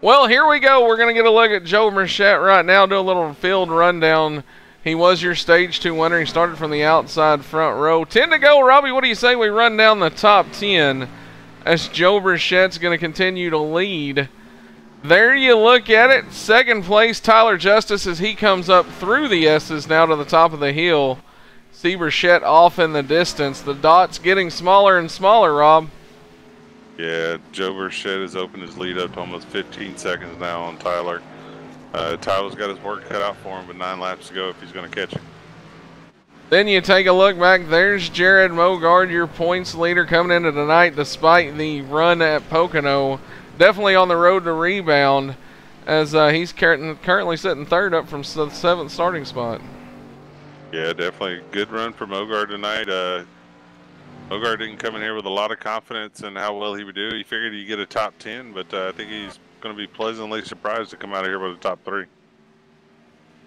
Well, here we go. We're going to get a look at Joe Merchette right now, do a little field rundown. He was your stage 2 winner. He started from the outside front row. 10 to go, Robbie. What do you say we run down the top 10 as Joe Burchett's going to continue to lead? There you look at it. Second place, Tyler Justice, as he comes up through the S's now to the top of the hill. See Burchett off in the distance. The dot's getting smaller and smaller, Rob. Yeah, Joe Burchett has opened his lead up to almost 15 seconds now on Tyler. Tyler's got his work cut out for him, but 9 laps to go if he's going to catch it. Then you take a look back. There's Jared Mogard, your points leader, coming into tonight despite the run at Pocono. Definitely on the road to rebound, as he's currently sitting third up from the 7th starting spot. Yeah, definitely a good run for Mogard tonight. Mogard didn't come in here with a lot of confidence in how well he would do. He figured he'd get a top 10, but I think he's going to be pleasantly surprised to come out of here with a top 3.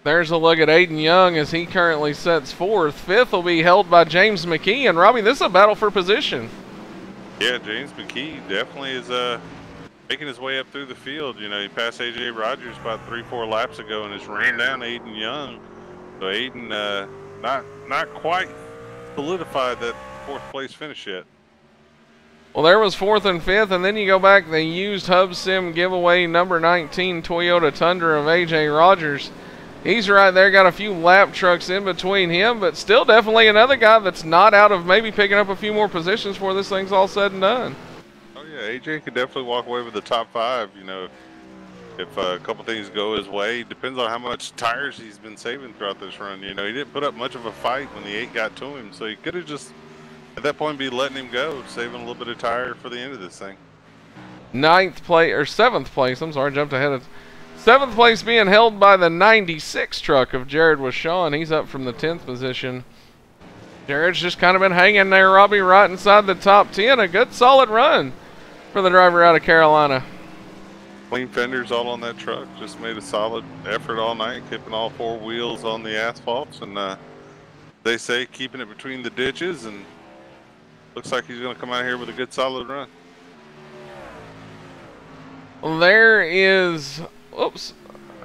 There's a look at Aiden Young as he currently sets 4th. 5th will be held by James McKee. And Robbie, this is a battle for position. Yeah, James McKee definitely is making his way up through the field. You know, he passed AJ Rogers about 3-4 laps ago and has ran down Aiden Young. So Aiden not quite solidified that 4th place finish yet. Well, there was 4th and 5th, and then you go back, they used Hub Sim giveaway number 19 Toyota Tundra of AJ Rogers. He's right there, got a few lap trucks in between him, but still definitely another guy that's not out of maybe picking up a few more positions before this thing's all said and done. Oh yeah, AJ could definitely walk away with the top 5, you know, if a couple things go his way. Depends on how much tires he's been saving throughout this run. You know, he didn't put up much of a fight when the 8 got to him, so he could have just, at that point, be letting him go, saving a little bit of tire for the end of this thing. 7th place, I'm sorry, jumped ahead of 7th place being held by the 96 truck of Jared Washawn. He's up from the 10th position. Jared's just kind of been hanging there, Robbie, right inside the top 10. A good solid run for the driver out of Carolina. Clean fenders all on that truck. Just made a solid effort all night, keeping all 4 wheels on the asphalts. And they say keeping it between the ditches. And looks like he's going to come out here with a good solid run. There is... Oops,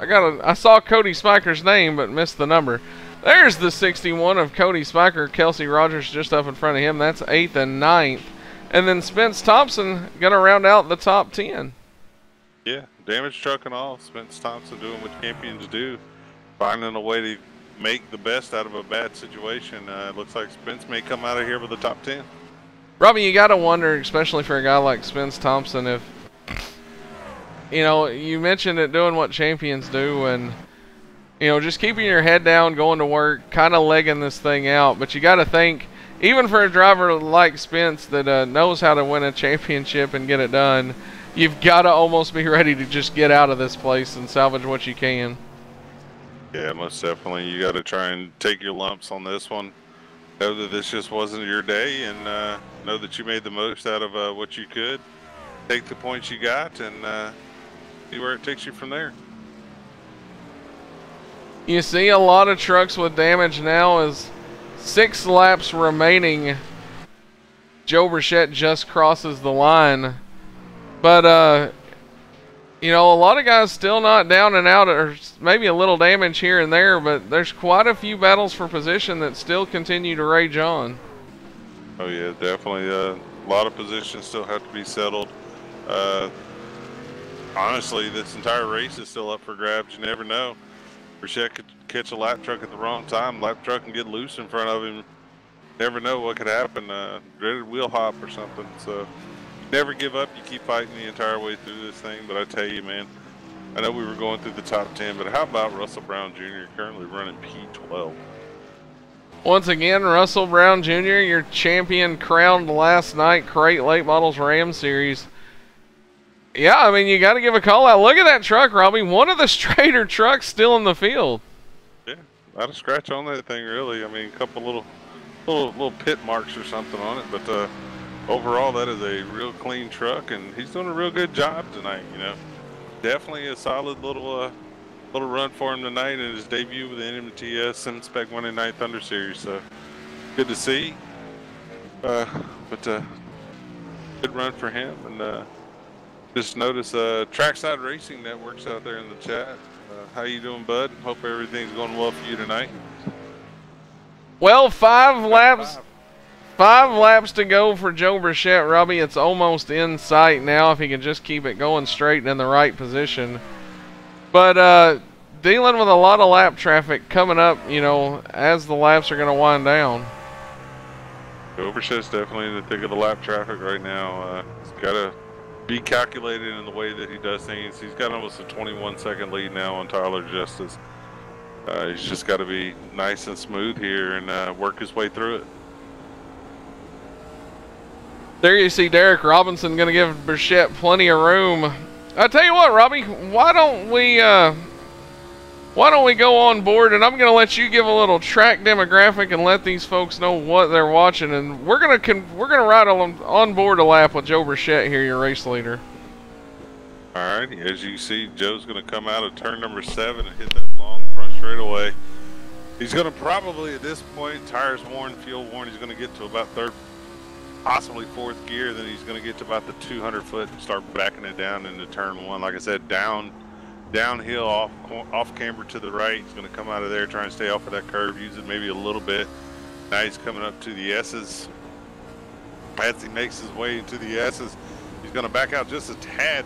I saw Cody Spiker's name but missed the number. There's the 61 of Cody Spiker. Kelsey Rogers just up in front of him. That's 8th and 9th. And then Spence Thompson going to round out the top 10. Yeah, damaged truck and all. Spence Thompson doing what champions do. Finding a way to make the best out of a bad situation. It looks like Spence may come out of here with the top 10. Robbie, you got to wonder, especially for a guy like Spence Thompson, if... You know, you mentioned it doing what champions do and, you know, just keeping your head down, going to work, kind of legging this thing out. But you got to think, even for a driver like Spence that knows how to win a championship and get it done, you've got to almost be ready to just get out of this place and salvage what you can. Yeah, most definitely. You got to try and take your lumps on this one. Know that this just wasn't your day and know that you made the most out of what you could. Take the points you got and see where it takes you from there. You see a lot of trucks with damage now as 6 laps remaining. Joe Burchett just crosses the line. But, you know, a lot of guys still not down and out, or maybe a little damage here and there, but there's quite a few battles for position that still continue to rage on. Oh yeah, definitely. A lot of positions still have to be settled. Honestly, this entire race is still up for grabs. You never know. Burchett could catch a lap truck at the wrong time. Lap truck can get loose in front of him. Never know what could happen. Dreaded wheel hop or something. So never give up. You keep fighting the entire way through this thing. But I tell you, man, I know we were going through the top 10, but how about Russell Brown Jr. currently running P12? Once again, Russell Brown Jr., your champion crowned last night, Crate Late Models Ram Series. Yeah, I mean, you got to give a call out. Look at that truck, Robbie. One of the straighter trucks still in the field. Yeah, not a scratch on that thing, really. I mean, a couple little pit marks or something on it, but overall, that is a real clean truck, and he's doing a real good job tonight. You know, definitely a solid little run for him tonight in his debut with the NMTS SimSpec 1-9 Thunder Series. So good to see. But good run for him, and just notice Trackside Racing Network's out there in the chat. How you doing, bud? Hope everything's going well for you tonight. Well, 5 laps. 5 laps to go for Joe Burchett, Robbie. It's almost in sight now if he can just keep it going straight and in the right position. But dealing with a lot of lap traffic coming up, you know, as the laps are going to wind down. Joe Burchett's definitely in the thick of the lap traffic right now. He's got to be calculated in the way that he does things. He's got almost a 21-second lead now on Tyler Justice. He's just got to be nice and smooth here and work his way through it. There you see Derek Robinson going to give Burchett plenty of room. I tell you what, Robbie, why don't we go on board, and I'm going to let you give a little track demographic and let these folks know what they're watching, and we're going to ride on board a lap with Joe Burchett here, your race leader. All right, as you see, Joe's going to come out of turn number 7 and hit that long front straightaway. He's going to probably, at this point, tires worn, fuel worn, he's going to get to about 3rd, possibly 4th gear. Then he's going to get to about the 200 foot and start backing it down into turn 1. Like I said, downhill off camber to the right. He's going to come out of there, try and stay off of that curve, use it maybe a little bit. Now he's coming up to the S's. As he makes his way into the S's, he's going to back out just a tad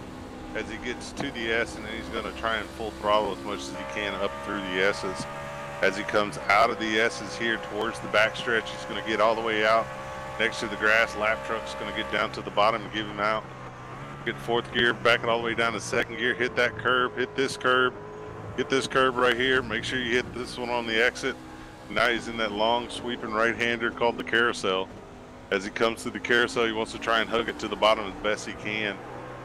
as he gets to the S, and then he's going to try and full throttle as much as he can up through the S's. As he comes out of the S's here towards the back stretch, he's going to get all the way out next to the grass. Lap truck's going to get down to the bottom and give him out. Get 4th gear, back it all the way down to 2nd gear, hit that curb, hit this curb, get this curb right here. Make sure you hit this one on the exit. Now he's in that long sweeping right-hander called the carousel. As he comes to the carousel, he wants to try and hug it to the bottom as best he can.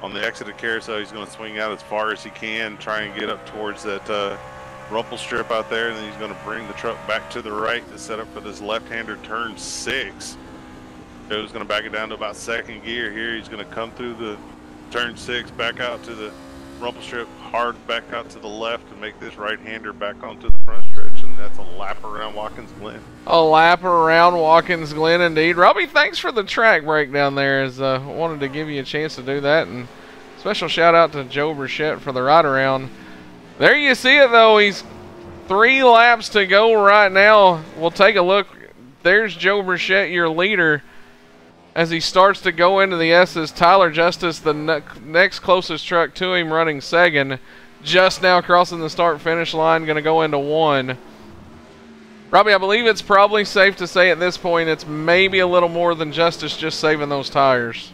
On the exit of carousel, he's going to swing out as far as he can, try and get up towards that rumple strip out there, and then he's going to bring the truck back to the right to set up for this left-hander turn 6. Joe's going to back it down to about 2nd gear here. He's going to come through the turn 6, back out to the rumple strip, hard back out to the left and make this right-hander back onto the front stretch, and that's a lap around Watkins Glen. A lap around Watkins Glen, indeed. Robbie, thanks for the track breakdown there. As wanted to give you a chance to do that, and special shout out to Joe Burchett for the ride around. There you see it, though. He's 3 laps to go right now. We'll take a look. There's Joe Burchett, your leader. As he starts to go into the S's, Tyler Justice, the next closest truck to him, running 2nd, just now crossing the start-finish line, going to go into 1. Robbie, I believe it's probably safe to say at this point it's maybe a little more than Justice just saving those tires.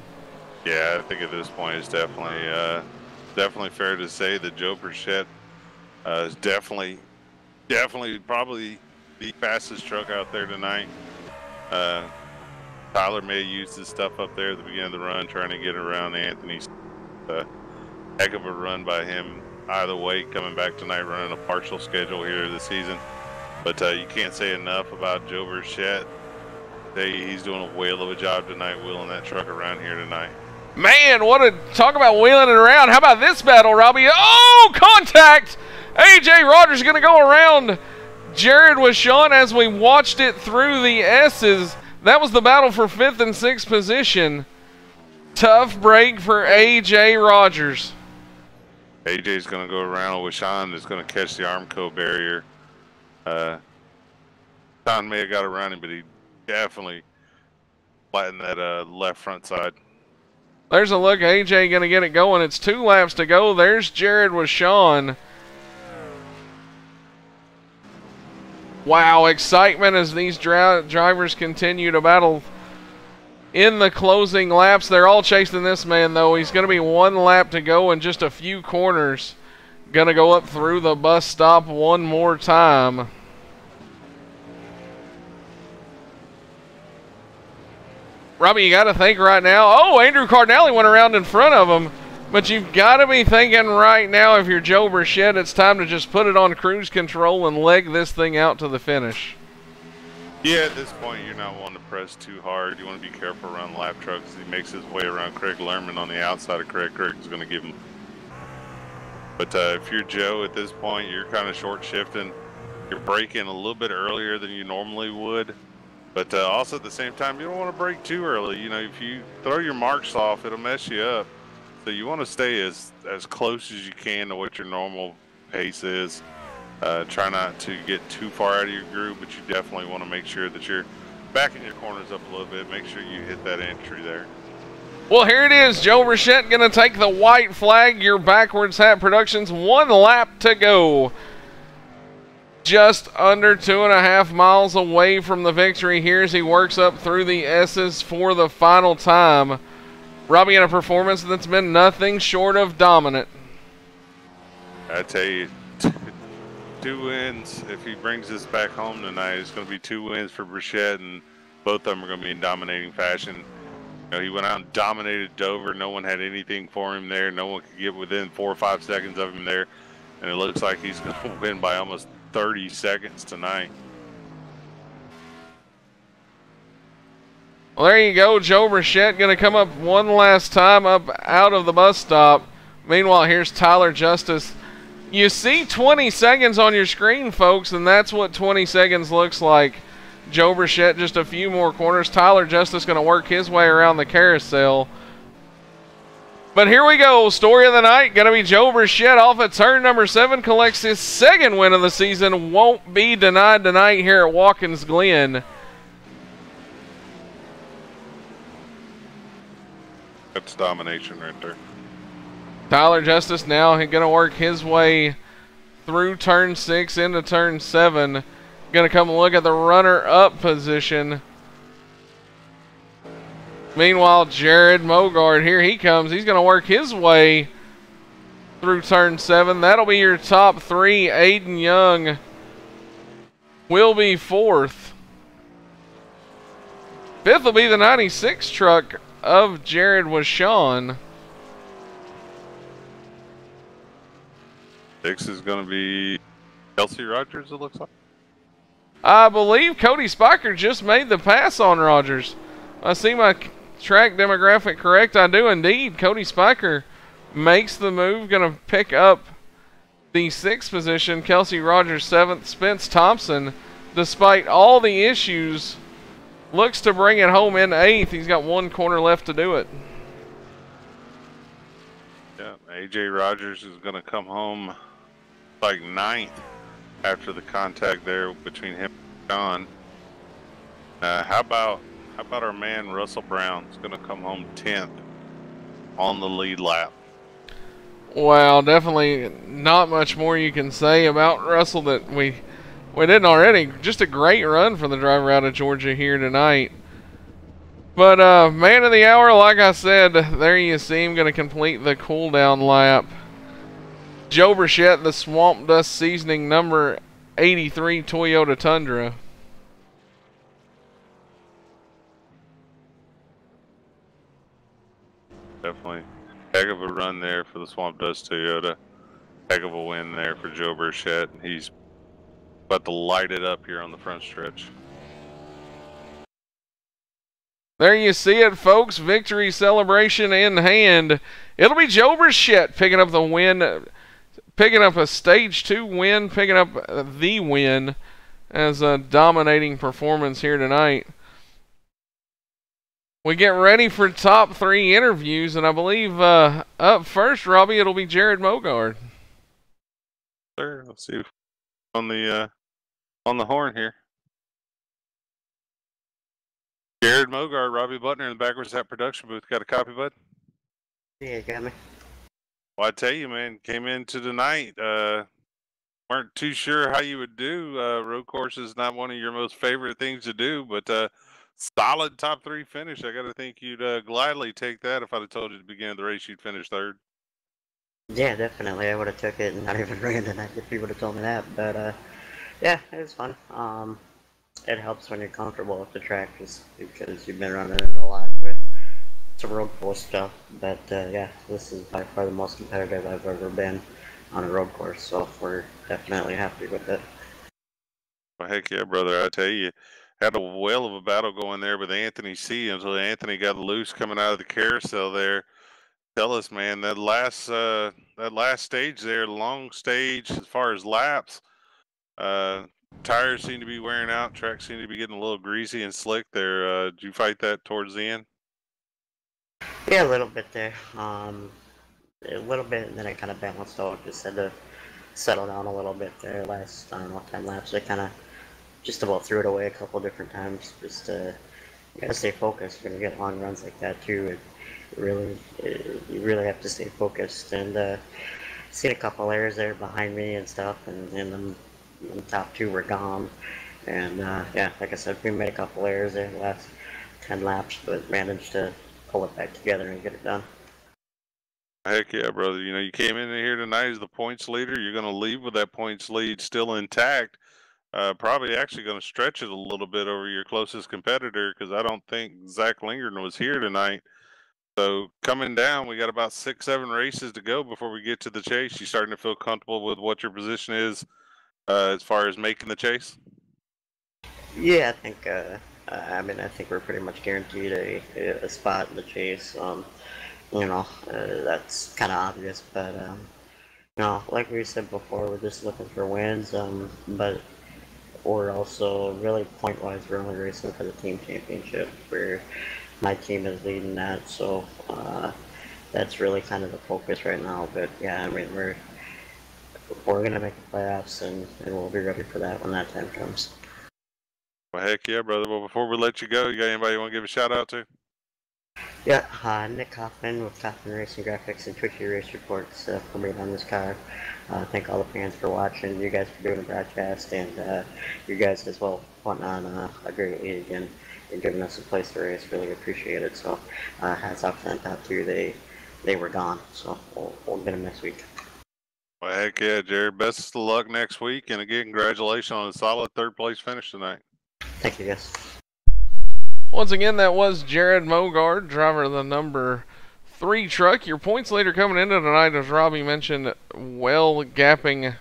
Yeah, I think at this point it's definitely fair to say that Joe Burchett is definitely probably the fastest truck out there tonight. Tyler may have used his stuff up there at the beginning of the run, trying to get around Anthony's. Heck of a run by him either way, coming back tonight, running a partial schedule here this season. But you can't say enough about Joe Burchett. He's doing a whale of a job tonight wheeling that truck around here tonight. Man, talk about wheeling it around. How about this battle, Robbie? Oh, contact! AJ Rogers going to go around Jared Wishon as we watched it through the S's. That was the battle for 5th and 6th position. Tough break for AJ Rogers. AJ's going to go around. Wishon is going to catch the Armco barrier. Don may have got around him, but he definitely flattened that left front side. There's a look. AJ going to get it going. It's 2 laps to go. There's Jared Wishon. Wow, excitement as these drivers continue to battle in the closing laps. They're all chasing this man, though. He's going to be 1 lap to go and just a few corners. Going to go up through the bus stop one more time. Robbie, you got to think right now. Oh, Andrew Cardinale went around in front of him. But you've got to be thinking right now, if you're Joe Burchett, it's time to just put it on cruise control and leg this thing out to the finish. Yeah, at this point, you're not wanting to press too hard. You want to be careful around the lap truck as he makes his way around Craig Lerman on the outside of Craig. Craig is going to give him. But if you're Joe at this point, you're kind of short shifting. You're braking a little bit earlier than you normally would. But also at the same time, you don't want to brake too early. You know, if you throw your marks off, it'll mess you up. So you want to stay as close as you can to what your normal pace is. Try not to get too far out of your groove, but you definitely want to make sure that you're backing your corners up a little bit. Make sure you hit that entry there. Well, here it is. Joe Burchett going to take the white flag. Your Backwards Hat Productions, 1 lap to go. Just under 2.5 miles away from the victory here as he works up through the S's for the final time. Robbie, in a performance that's been nothing short of dominant. I tell you, 2 wins. If he brings this back home tonight, it's going to be 2 wins for Burchett, and both of them are going to be in dominating fashion. You know, he went out and dominated Dover. No one had anything for him there. No one could get within 4 or 5 seconds of him there, and it looks like he's going to win by almost 30 seconds tonight. Well, there you go. Joe Burchett going to come up one last time up out of the bus stop. Meanwhile, here's Tyler Justice. You see 20 seconds on your screen, folks, and that's what 20 seconds looks like. Joe Burchett just a few more corners. Tyler Justice going to work his way around the carousel. But here we go. Story of the night going to be Joe Burchett off at turn number 7. Collects his 2nd win of the season. Won't be denied tonight here at Watkins Glen. That's domination right there. Tyler Justice now going to work his way through turn 6 into turn 7. Going to come look at the runner-up position. Meanwhile, Jared Mogard, here he comes. He's going to work his way through turn 7. That'll be your top 3. Aiden Young will be 4th. 5th will be the 96 truck of Jared Washon. 6 is going to be Kelsey Rogers, it looks like. I believe Cody Spiker just made the pass on Rogers. I see my track demographic correct. I do indeed. Cody Spiker makes the move. Going to pick up the 6th position. Kelsey Rogers 7th. Spence Thompson, despite all the issues, looks to bring it home in 8th. He's got 1 corner left to do it. Yeah, AJ Rogers is going to come home like 9th after the contact there between him and John. How about our man Russell Brown? Is going to come home 10th on the lead lap. Well, definitely not much more you can say about Russell that we didn't already. Just a great run for the driver out of Georgia here tonight. But man of the hour, like I said, there you see him going to complete the cool down lap. Joe Burchett, the Swamp Dust Seasoning number 83 Toyota Tundra. Definitely heck of a run there for the Swamp Dust Toyota. Heck of a win there for Joe Burchett. He's about to light it up here on the front stretch. There you see it, folks. Victory celebration in hand. It'll be Joe Burchett picking up the win, picking up a stage 2 win, picking up the win as a dominating performance here tonight. We get ready for top 3 interviews, and I believe up first, Robbie, it'll be Jared Mogard. Sure, let's see on the horn here. Jared Mogard, Robbie Butner in the Backwards Hat production booth. Got a copy, bud? Yeah, you got me. Well, I tell you, man, came into tonight, weren't too sure how you would do. Road course is not one of your most favorite things to do, but solid top 3 finish. I got to think you'd gladly take that. If I'd have told you at the beginning of the race you'd finish 3rd. Yeah, definitely. I would have took it and not even ran tonight if you would have told me that. But yeah, it was fun. It helps when you're comfortable with the track just because you've been running it a lot with some road course stuff. But yeah, this is by far the most competitive I've ever been on a road course, so we're definitely happy with it. Well, heck yeah, brother. I tell you, had a whale of a battle going there with Anthony C. until Anthony got loose coming out of the carousel there. Tell us, man, that last stage there, long stage as far as laps, tires seem to be wearing out, track seem to be getting a little greasy and slick there. Did you fight that towards the end? Yeah, a little bit there. A little bit, and then I kind of balanced out. Just had to settle down a little bit there last, I don't know, 10 laps. I kind of just about threw it away a couple different times. Just you gotta stay focused when you get long runs like that too. You really have to stay focused. And seen a couple errors there behind me and stuff, and the top two were gone. And yeah, like I said, we made a couple errors there in the last 10 laps, but managed to pull it back together and get it done. Heck yeah, brother. You know, you came in here tonight as the points leader. You're going to leave with that points lead still intact. Probably actually going to stretch it a little bit over your closest competitor, because I don't think Zach Lingren was here tonight. So coming down, we got about 6, 7 races to go before we get to the chase. You starting to feel comfortable with what your position is as far as making the chase? Yeah, I think. I mean, I think we're pretty much guaranteed a spot in the chase. You know, that's kind of obvious, but you know, like we said before, we're just looking for wins. But we're also really point-wise, we're only racing for the team championship, where my team is leading that. So that's really kind of the focus right now. But yeah, I mean, we're gonna make the playoffs, and we'll be ready for that when that time comes. Well, heck yeah, brother. Well, before we let you go, you got anybody you want to give a shout out to? Yeah, Nick Hoffman with Hoffman Racing Graphics and Twitchy Race Reports for me on this car. Thank all the fans for watching, you guys for doing the broadcast, and you guys as well putting on a great lead again and giving us a place to race. Really appreciate it. So hats off to them top two. They were gone, so we'll get them next week. Well, heck yeah, Jared. Best of luck next week, and again, congratulations on a solid 3rd place finish tonight. Thank you, guys. Once again, that was Jared Mogard, driver of the number 3 truck. Your points leader coming into tonight, as Robbie mentioned, well gapping.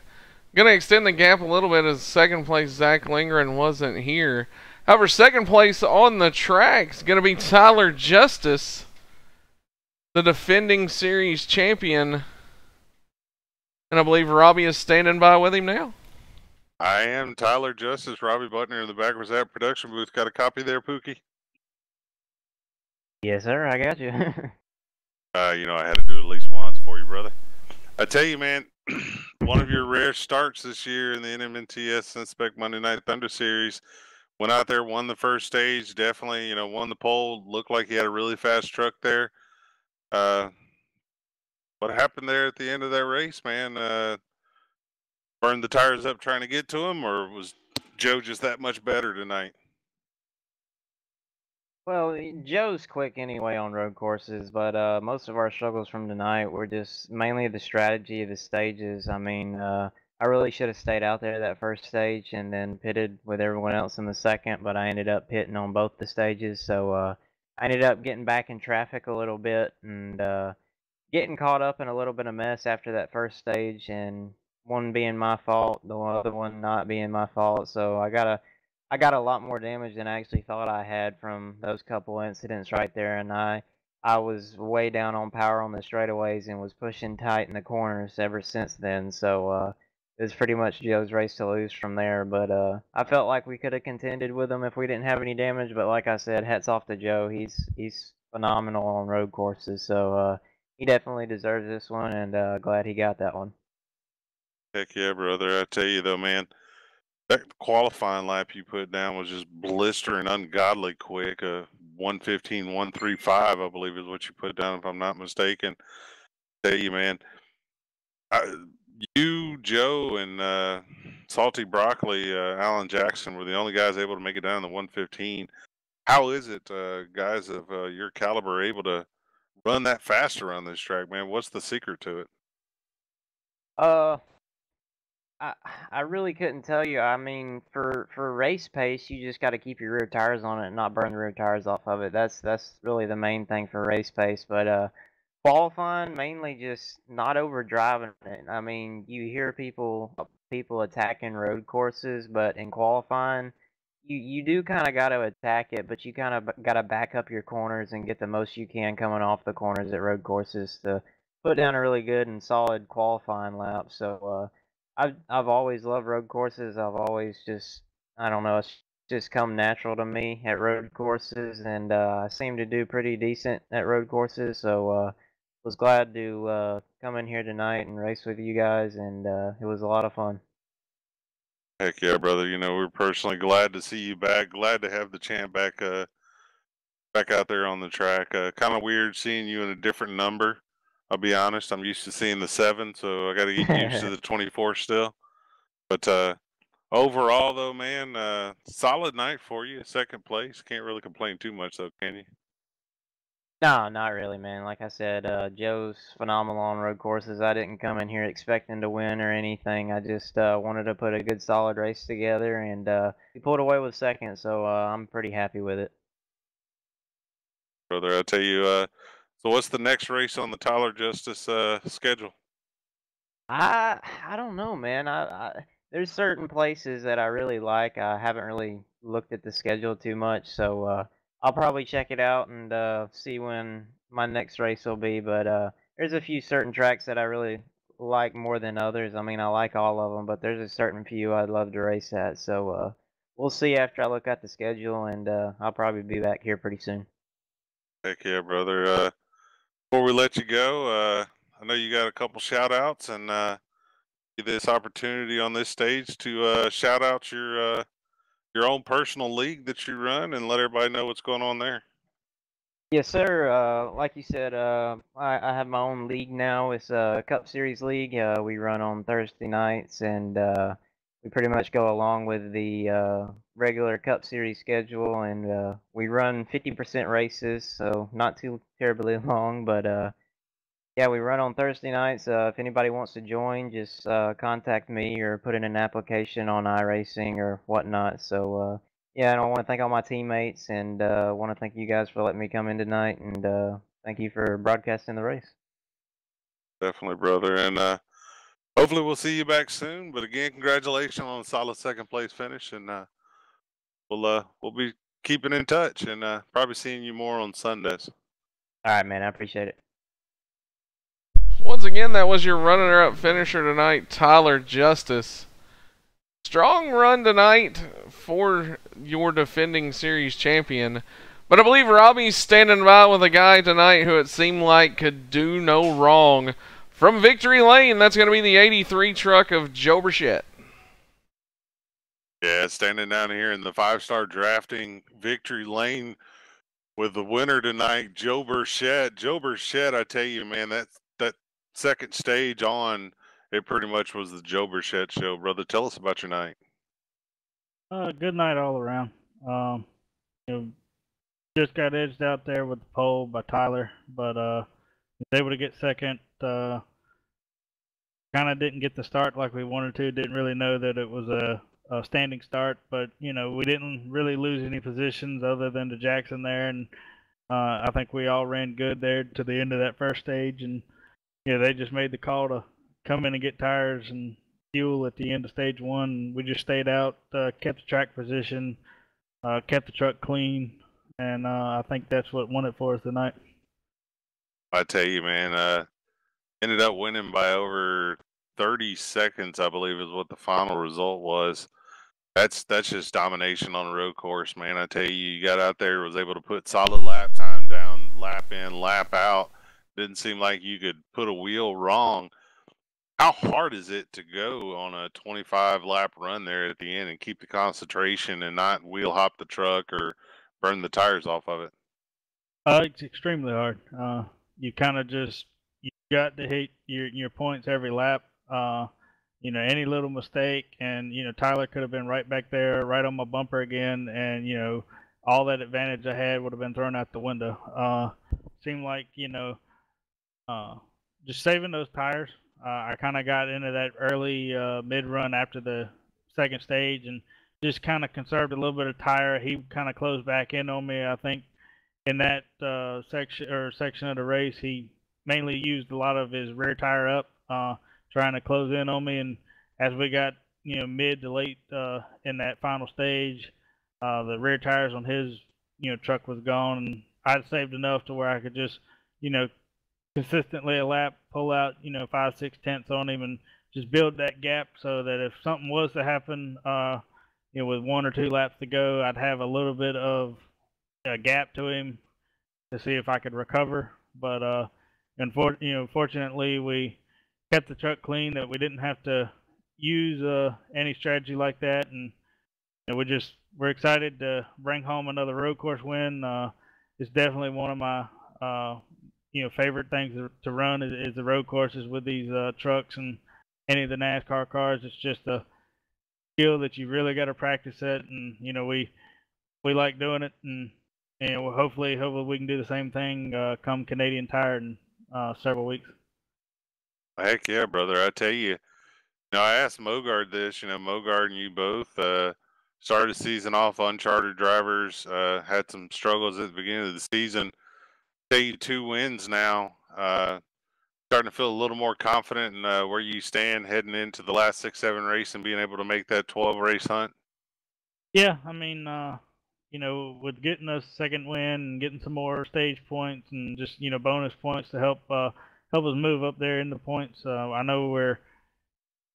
Going to extend the gap a little bit as 2nd place Zach Lingren wasn't here. However, 2nd place on the track is going to be Tyler Justice, the defending series champion. And I believe Robbie is standing by with him now. I am Tyler Justice, Robbie Butner in the back of that production booth. Got a copy there, Pookie? Yes, sir. I got you. You know, I had to do it at least once for you, brother. I tell you, man, one of your rare starts this year in the NMNTS SimSpec Monday Night Thunder Series. Went out there, won the first stage, definitely, you know, won the pole. Looked like he had a really fast truck there. What happened there at the end of that race, man? Burned the tires up trying to get to him, or was Joe just that much better tonight? Well, Joe's quick anyway on road courses, but most of our struggles from tonight were just mainly the strategy of the stages. I mean, I really should have stayed out there that first stage and then pitted with everyone else in the second, but I ended up pitting on both the stages, so I ended up getting back in traffic a little bit and getting caught up in a little bit of mess after that first stage, and one being my fault, the other one not being my fault. So I got a lot more damage than I actually thought I had from those couple incidents right there, and I was way down on power on the straightaways and was pushing tight in the corners ever since then. So it was pretty much Joe's race to lose from there. But I felt like we could have contended with him if we didn't have any damage. But like I said, hats off to Joe. He's phenomenal on road courses. So he definitely deserves this one, and glad he got that one. Heck yeah, brother. I tell you though, man, that qualifying lap you put down was just blistering, ungodly quick. 1:15, 1:35, I believe is what you put down, if I'm not mistaken. I tell you, man, you, Joe, and Salty Broccoli, Alan Jackson were the only guys able to make it down in the 1:15. How is it, guys of your caliber able to run that fast around this track, man? What's the secret to it? Uh, I really couldn't tell you. I mean, for race pace, you just got to keep your rear tires on it and not burn the rear tires off of it. That's really the main thing for race pace. But qualifying, mainly just not overdriving it. I mean, you hear people attacking road courses, but in qualifying, you do kind of got to attack it, but you kind of got to back up your corners and get the most you can coming off the corners at road courses to put down a really good and solid qualifying lap. So I've always loved road courses. I've always just, I don't know, it's just come natural to me at road courses, and I seem to do pretty decent at road courses. So was glad to come in here tonight and race with you guys, and it was a lot of fun. Heck yeah, brother. You know, we're personally glad to see you back. Glad to have the champ back out there on the track. Kind of weird seeing you in a different number. I'll be honest. I'm used to seeing the 7, so I got to get used to the 24 still. But overall, though, man, solid night for you. Second place. Can't really complain too much, though, can you? No, not really, man. Like I said, Joe's phenomenal on road courses. I didn't come in here expecting to win or anything. I just wanted to put a good, solid race together, and we pulled away with second, so I'm pretty happy with it. Brother, I'll tell you, so what's the next race on the Tyler Justice schedule? I don't know, man. There's certain places that I really like. I haven't really looked at the schedule too much, so I'll probably check it out and see when my next race will be. But there's a few certain tracks that I really like more than others. I mean, I like all of them, but there's a certain few I'd love to race at. So we'll see after I look at the schedule, and I'll probably be back here pretty soon. Heck yeah, brother. Before we let you go, I know you got a couple shout outs, and give this opportunity on this stage to shout out your own personal league that you run and let everybody know what's going on there. Yes, sir. Like you said, I have my own league now. It's a Cup Series league. We run on Thursday nights, and we pretty much go along with the regular Cup Series schedule, and we run 50% races, so not too terribly long, but yeah, we run on Thursday nights. If anybody wants to join, just contact me or put in an application on iRacing or whatnot. So yeah, and I want to thank all my teammates, and want to thank you guys for letting me come in tonight, and thank you for broadcasting the race. Definitely, brother, and hopefully we'll see you back soon. But again, congratulations on a solid second place finish, and we'll be keeping in touch and probably seeing you more on Sundays. All right, man, I appreciate it. Once again, that was your runner-up finisher tonight, Tyler Justice. Strong run tonight for your defending series champion. But I believe Robbie's standing by with a guy tonight who it seemed like could do no wrong. From Victory Lane, that's going to be the 83 truck of Joe Burchett. Yeah, standing down here in the 5-star drafting Victory Lane with the winner tonight, Joe Burchett. Joe Burchett, I tell you, man, that second stage on, it pretty much was the Joe Burchett show. Brother, tell us about your night. Good night all around. You know, just got edged out there with the pole by Tyler, but was able to get second. Kind of didn't get the start like we wanted to. Didn't really know that it was a standing start, but you know, we didn't really lose any positions other than to Jackson there, and I think we all ran good there to the end of that first stage, and yeah, they just made the call to come in and get tires and fuel at the end of stage one. We just stayed out, kept the track position, kept the truck clean, and I think that's what won it for us tonight. I tell you, man, ended up winning by over 30 seconds, I believe is what the final result was. That's just domination on a road course, man. I tell you, you got out there, was able to put solid lap time down, lap in, lap out. Didn't seem like you could put a wheel wrong. How hard is it to go on a 25 lap run there at the end and keep the concentration and not wheel hop the truck or burn the tires off of it? It's extremely hard. You kind of just, you got to hit your points every lap. You know, any little mistake, and you know, Tyler could have been right back there, right on my bumper again, and you know, all that advantage I had would have been thrown out the window. Seemed like, you know, just saving those tires. I kind of got into that early mid-run after the second stage and just kind of conserved a little bit of tire. He kind of closed back in on me. I think in that section of the race, he mainly used a lot of his rear tire up, trying to close in on me. And as we got, you know, mid to late in that final stage, the rear tires on his, you know, truck was gone, and I'd saved enough to where I could just, you know, consistently a lap, pull out, you know, 5-6 tenths on him, and just build that gap so that if something was to happen, you know, with 1 or 2 laps to go, I'd have a little bit of a gap to him to see if I could recover. But you fortunately we kept the truck clean, that we didn't have to use any strategy like that, and we're excited to bring home another road course win. It's definitely one of my favorite things to run is the road courses with these trucks and any of the NASCAR cars. It's just a skill that you really got to practice at, and we like doing it, and hopefully we can do the same thing come Canadian Tire in several weeks. Heck yeah, brother! I tell you, I asked Mogard this. Mogard and you both started the season off uncharted drivers. Had some struggles at the beginning of the season. Tell you 2 wins now. Starting to feel a little more confident in where you stand heading into the last 6-7 race and being able to make that 12 race hunt. Yeah, I mean, with getting a second win and getting some more stage points and just bonus points to help us move up there in the points. I know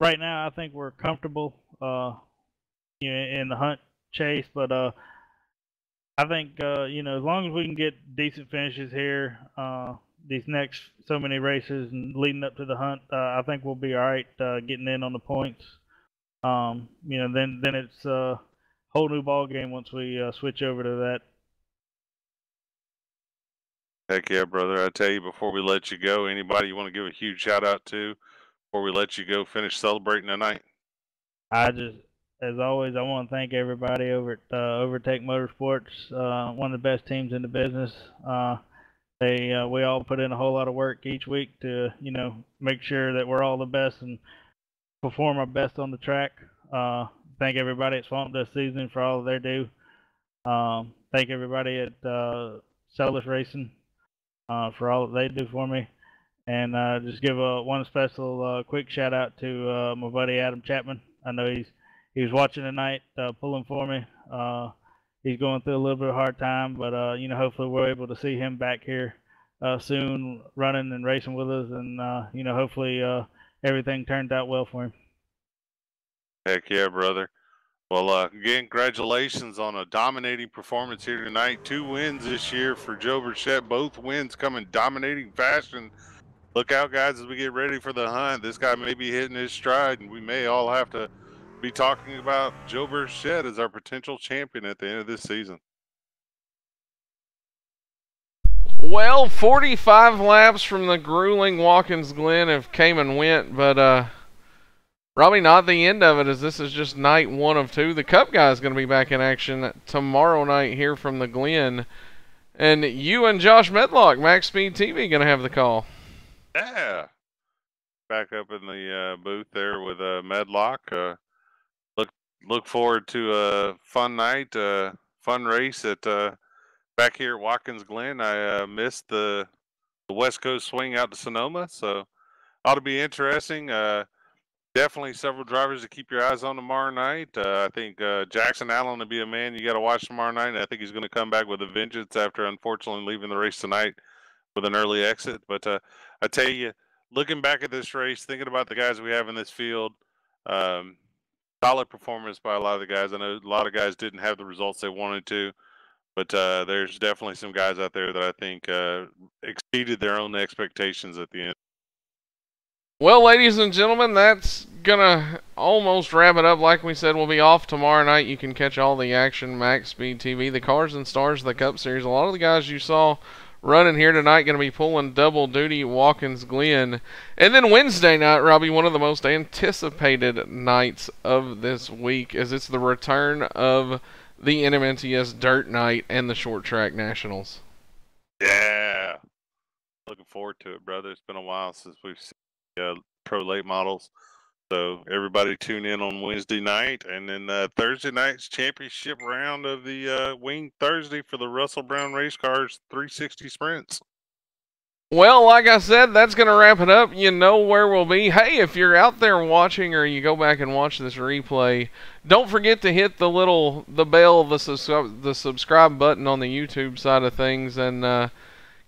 right now I think we're comfortable in the hunt chase, but I think as long as we can get decent finishes here these next so many races and leading up to the hunt, I think we'll be all right getting in on the points. Then it's a whole new ball game once we switch over to that. Heck yeah, brother! I tell you, before we let you go, anybody you want to give a huge shout out to before we let you go finish celebrating tonight? As always, I want to thank everybody over at Overtake Motorsports, one of the best teams in the business. We all put in a whole lot of work each week to make sure that we're all the best and perform our best on the track. Thank everybody at Swamp Dust Seasoning for all they do. Thank everybody at Sellers Racing for all that they do for me. And just give one special quick shout out to my buddy Adam Chapman. I know he was watching tonight, pulling for me. He's going through a little bit of a hard time, but hopefully we're able to see him back here soon, running and racing with us, and hopefully everything turned out well for him. Heck yeah, brother! Well, again, congratulations on a dominating performance here tonight. 2 wins this year for Joe Burchett. Both wins come in dominating fashion. Look out, guys, as we get ready for the hunt. This guy may be hitting his stride, and we may all have to be talking about Joe Burchett as our potential champion at the end of this season. Well, 45 laps from the grueling Watkins Glen have came and went, but probably not the end of it, as this is just night 1 of 2. The Cup guy is going to be back in action tomorrow night here from the Glen, and you and Josh Medlock, Max Speed TV, going to have the call. Yeah, back up in the booth there with Medlock. Look forward to a fun night, fun race at back here at Watkins Glen. I missed the West Coast swing out to Sonoma, so ought to be interesting. Definitely several drivers to keep your eyes on tomorrow night. I think Jackson Allen will be a man you got to watch tomorrow night. And I think he's going to come back with a vengeance after unfortunately leaving the race tonight with an early exit. But I tell you, looking back at this race, thinking about the guys we have in this field, solid performance by a lot of the guys. I know a lot of guys didn't have the results they wanted to, but there's definitely some guys out there that I think exceeded their own expectations at the end. Well, ladies and gentlemen, that's going to almost wrap it up. Like we said, we'll be off tomorrow night. You can catch all the action, Max Speed TV, the Cars and Stars of the Cup Series. A lot of the guys you saw running here tonight going to be pulling double duty Watkins Glen. And then Wednesday night, Robbie, one of the most anticipated nights of this week, as it's the return of the NMNTS Dirt Night and the Short Track Nationals. Yeah. Looking forward to it, brother. It's been a while since we've seen pro late models. So everybody tune in on Wednesday night, and then Thursday night's championship round of the Wing Thursday for the Russell Brown Race Cars 360 Sprints. Well, like I said, that's going to wrap it up. You know where we'll be. Hey, if you're out there watching or you go back and watch this replay, don't forget to hit the bell, the subscribe button on the YouTube side of things, and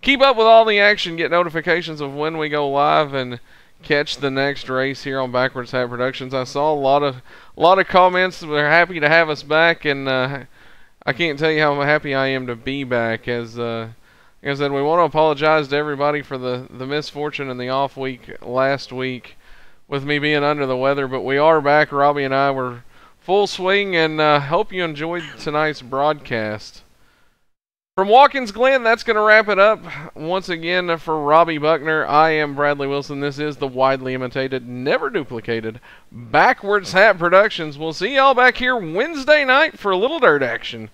keep up with all the action. Get notifications of when we go live and catch the next race here on Backwards Hat Productions. I saw a lot of comments. They're happy to have us back, and I can't tell you how happy I am to be back, as Like I said, we want to apologize to everybody for the misfortune and the off week last week with me being under the weather, but we are back. Robbie and I were full swing, and hope you enjoyed tonight's broadcast. From Watkins Glen, that's going to wrap it up. Once again, for Robbie Buckner, I am Bradley Wilson. This is the widely imitated, never duplicated, Backwards Hat Productions. We'll see y'all back here Wednesday night for a little dirt action.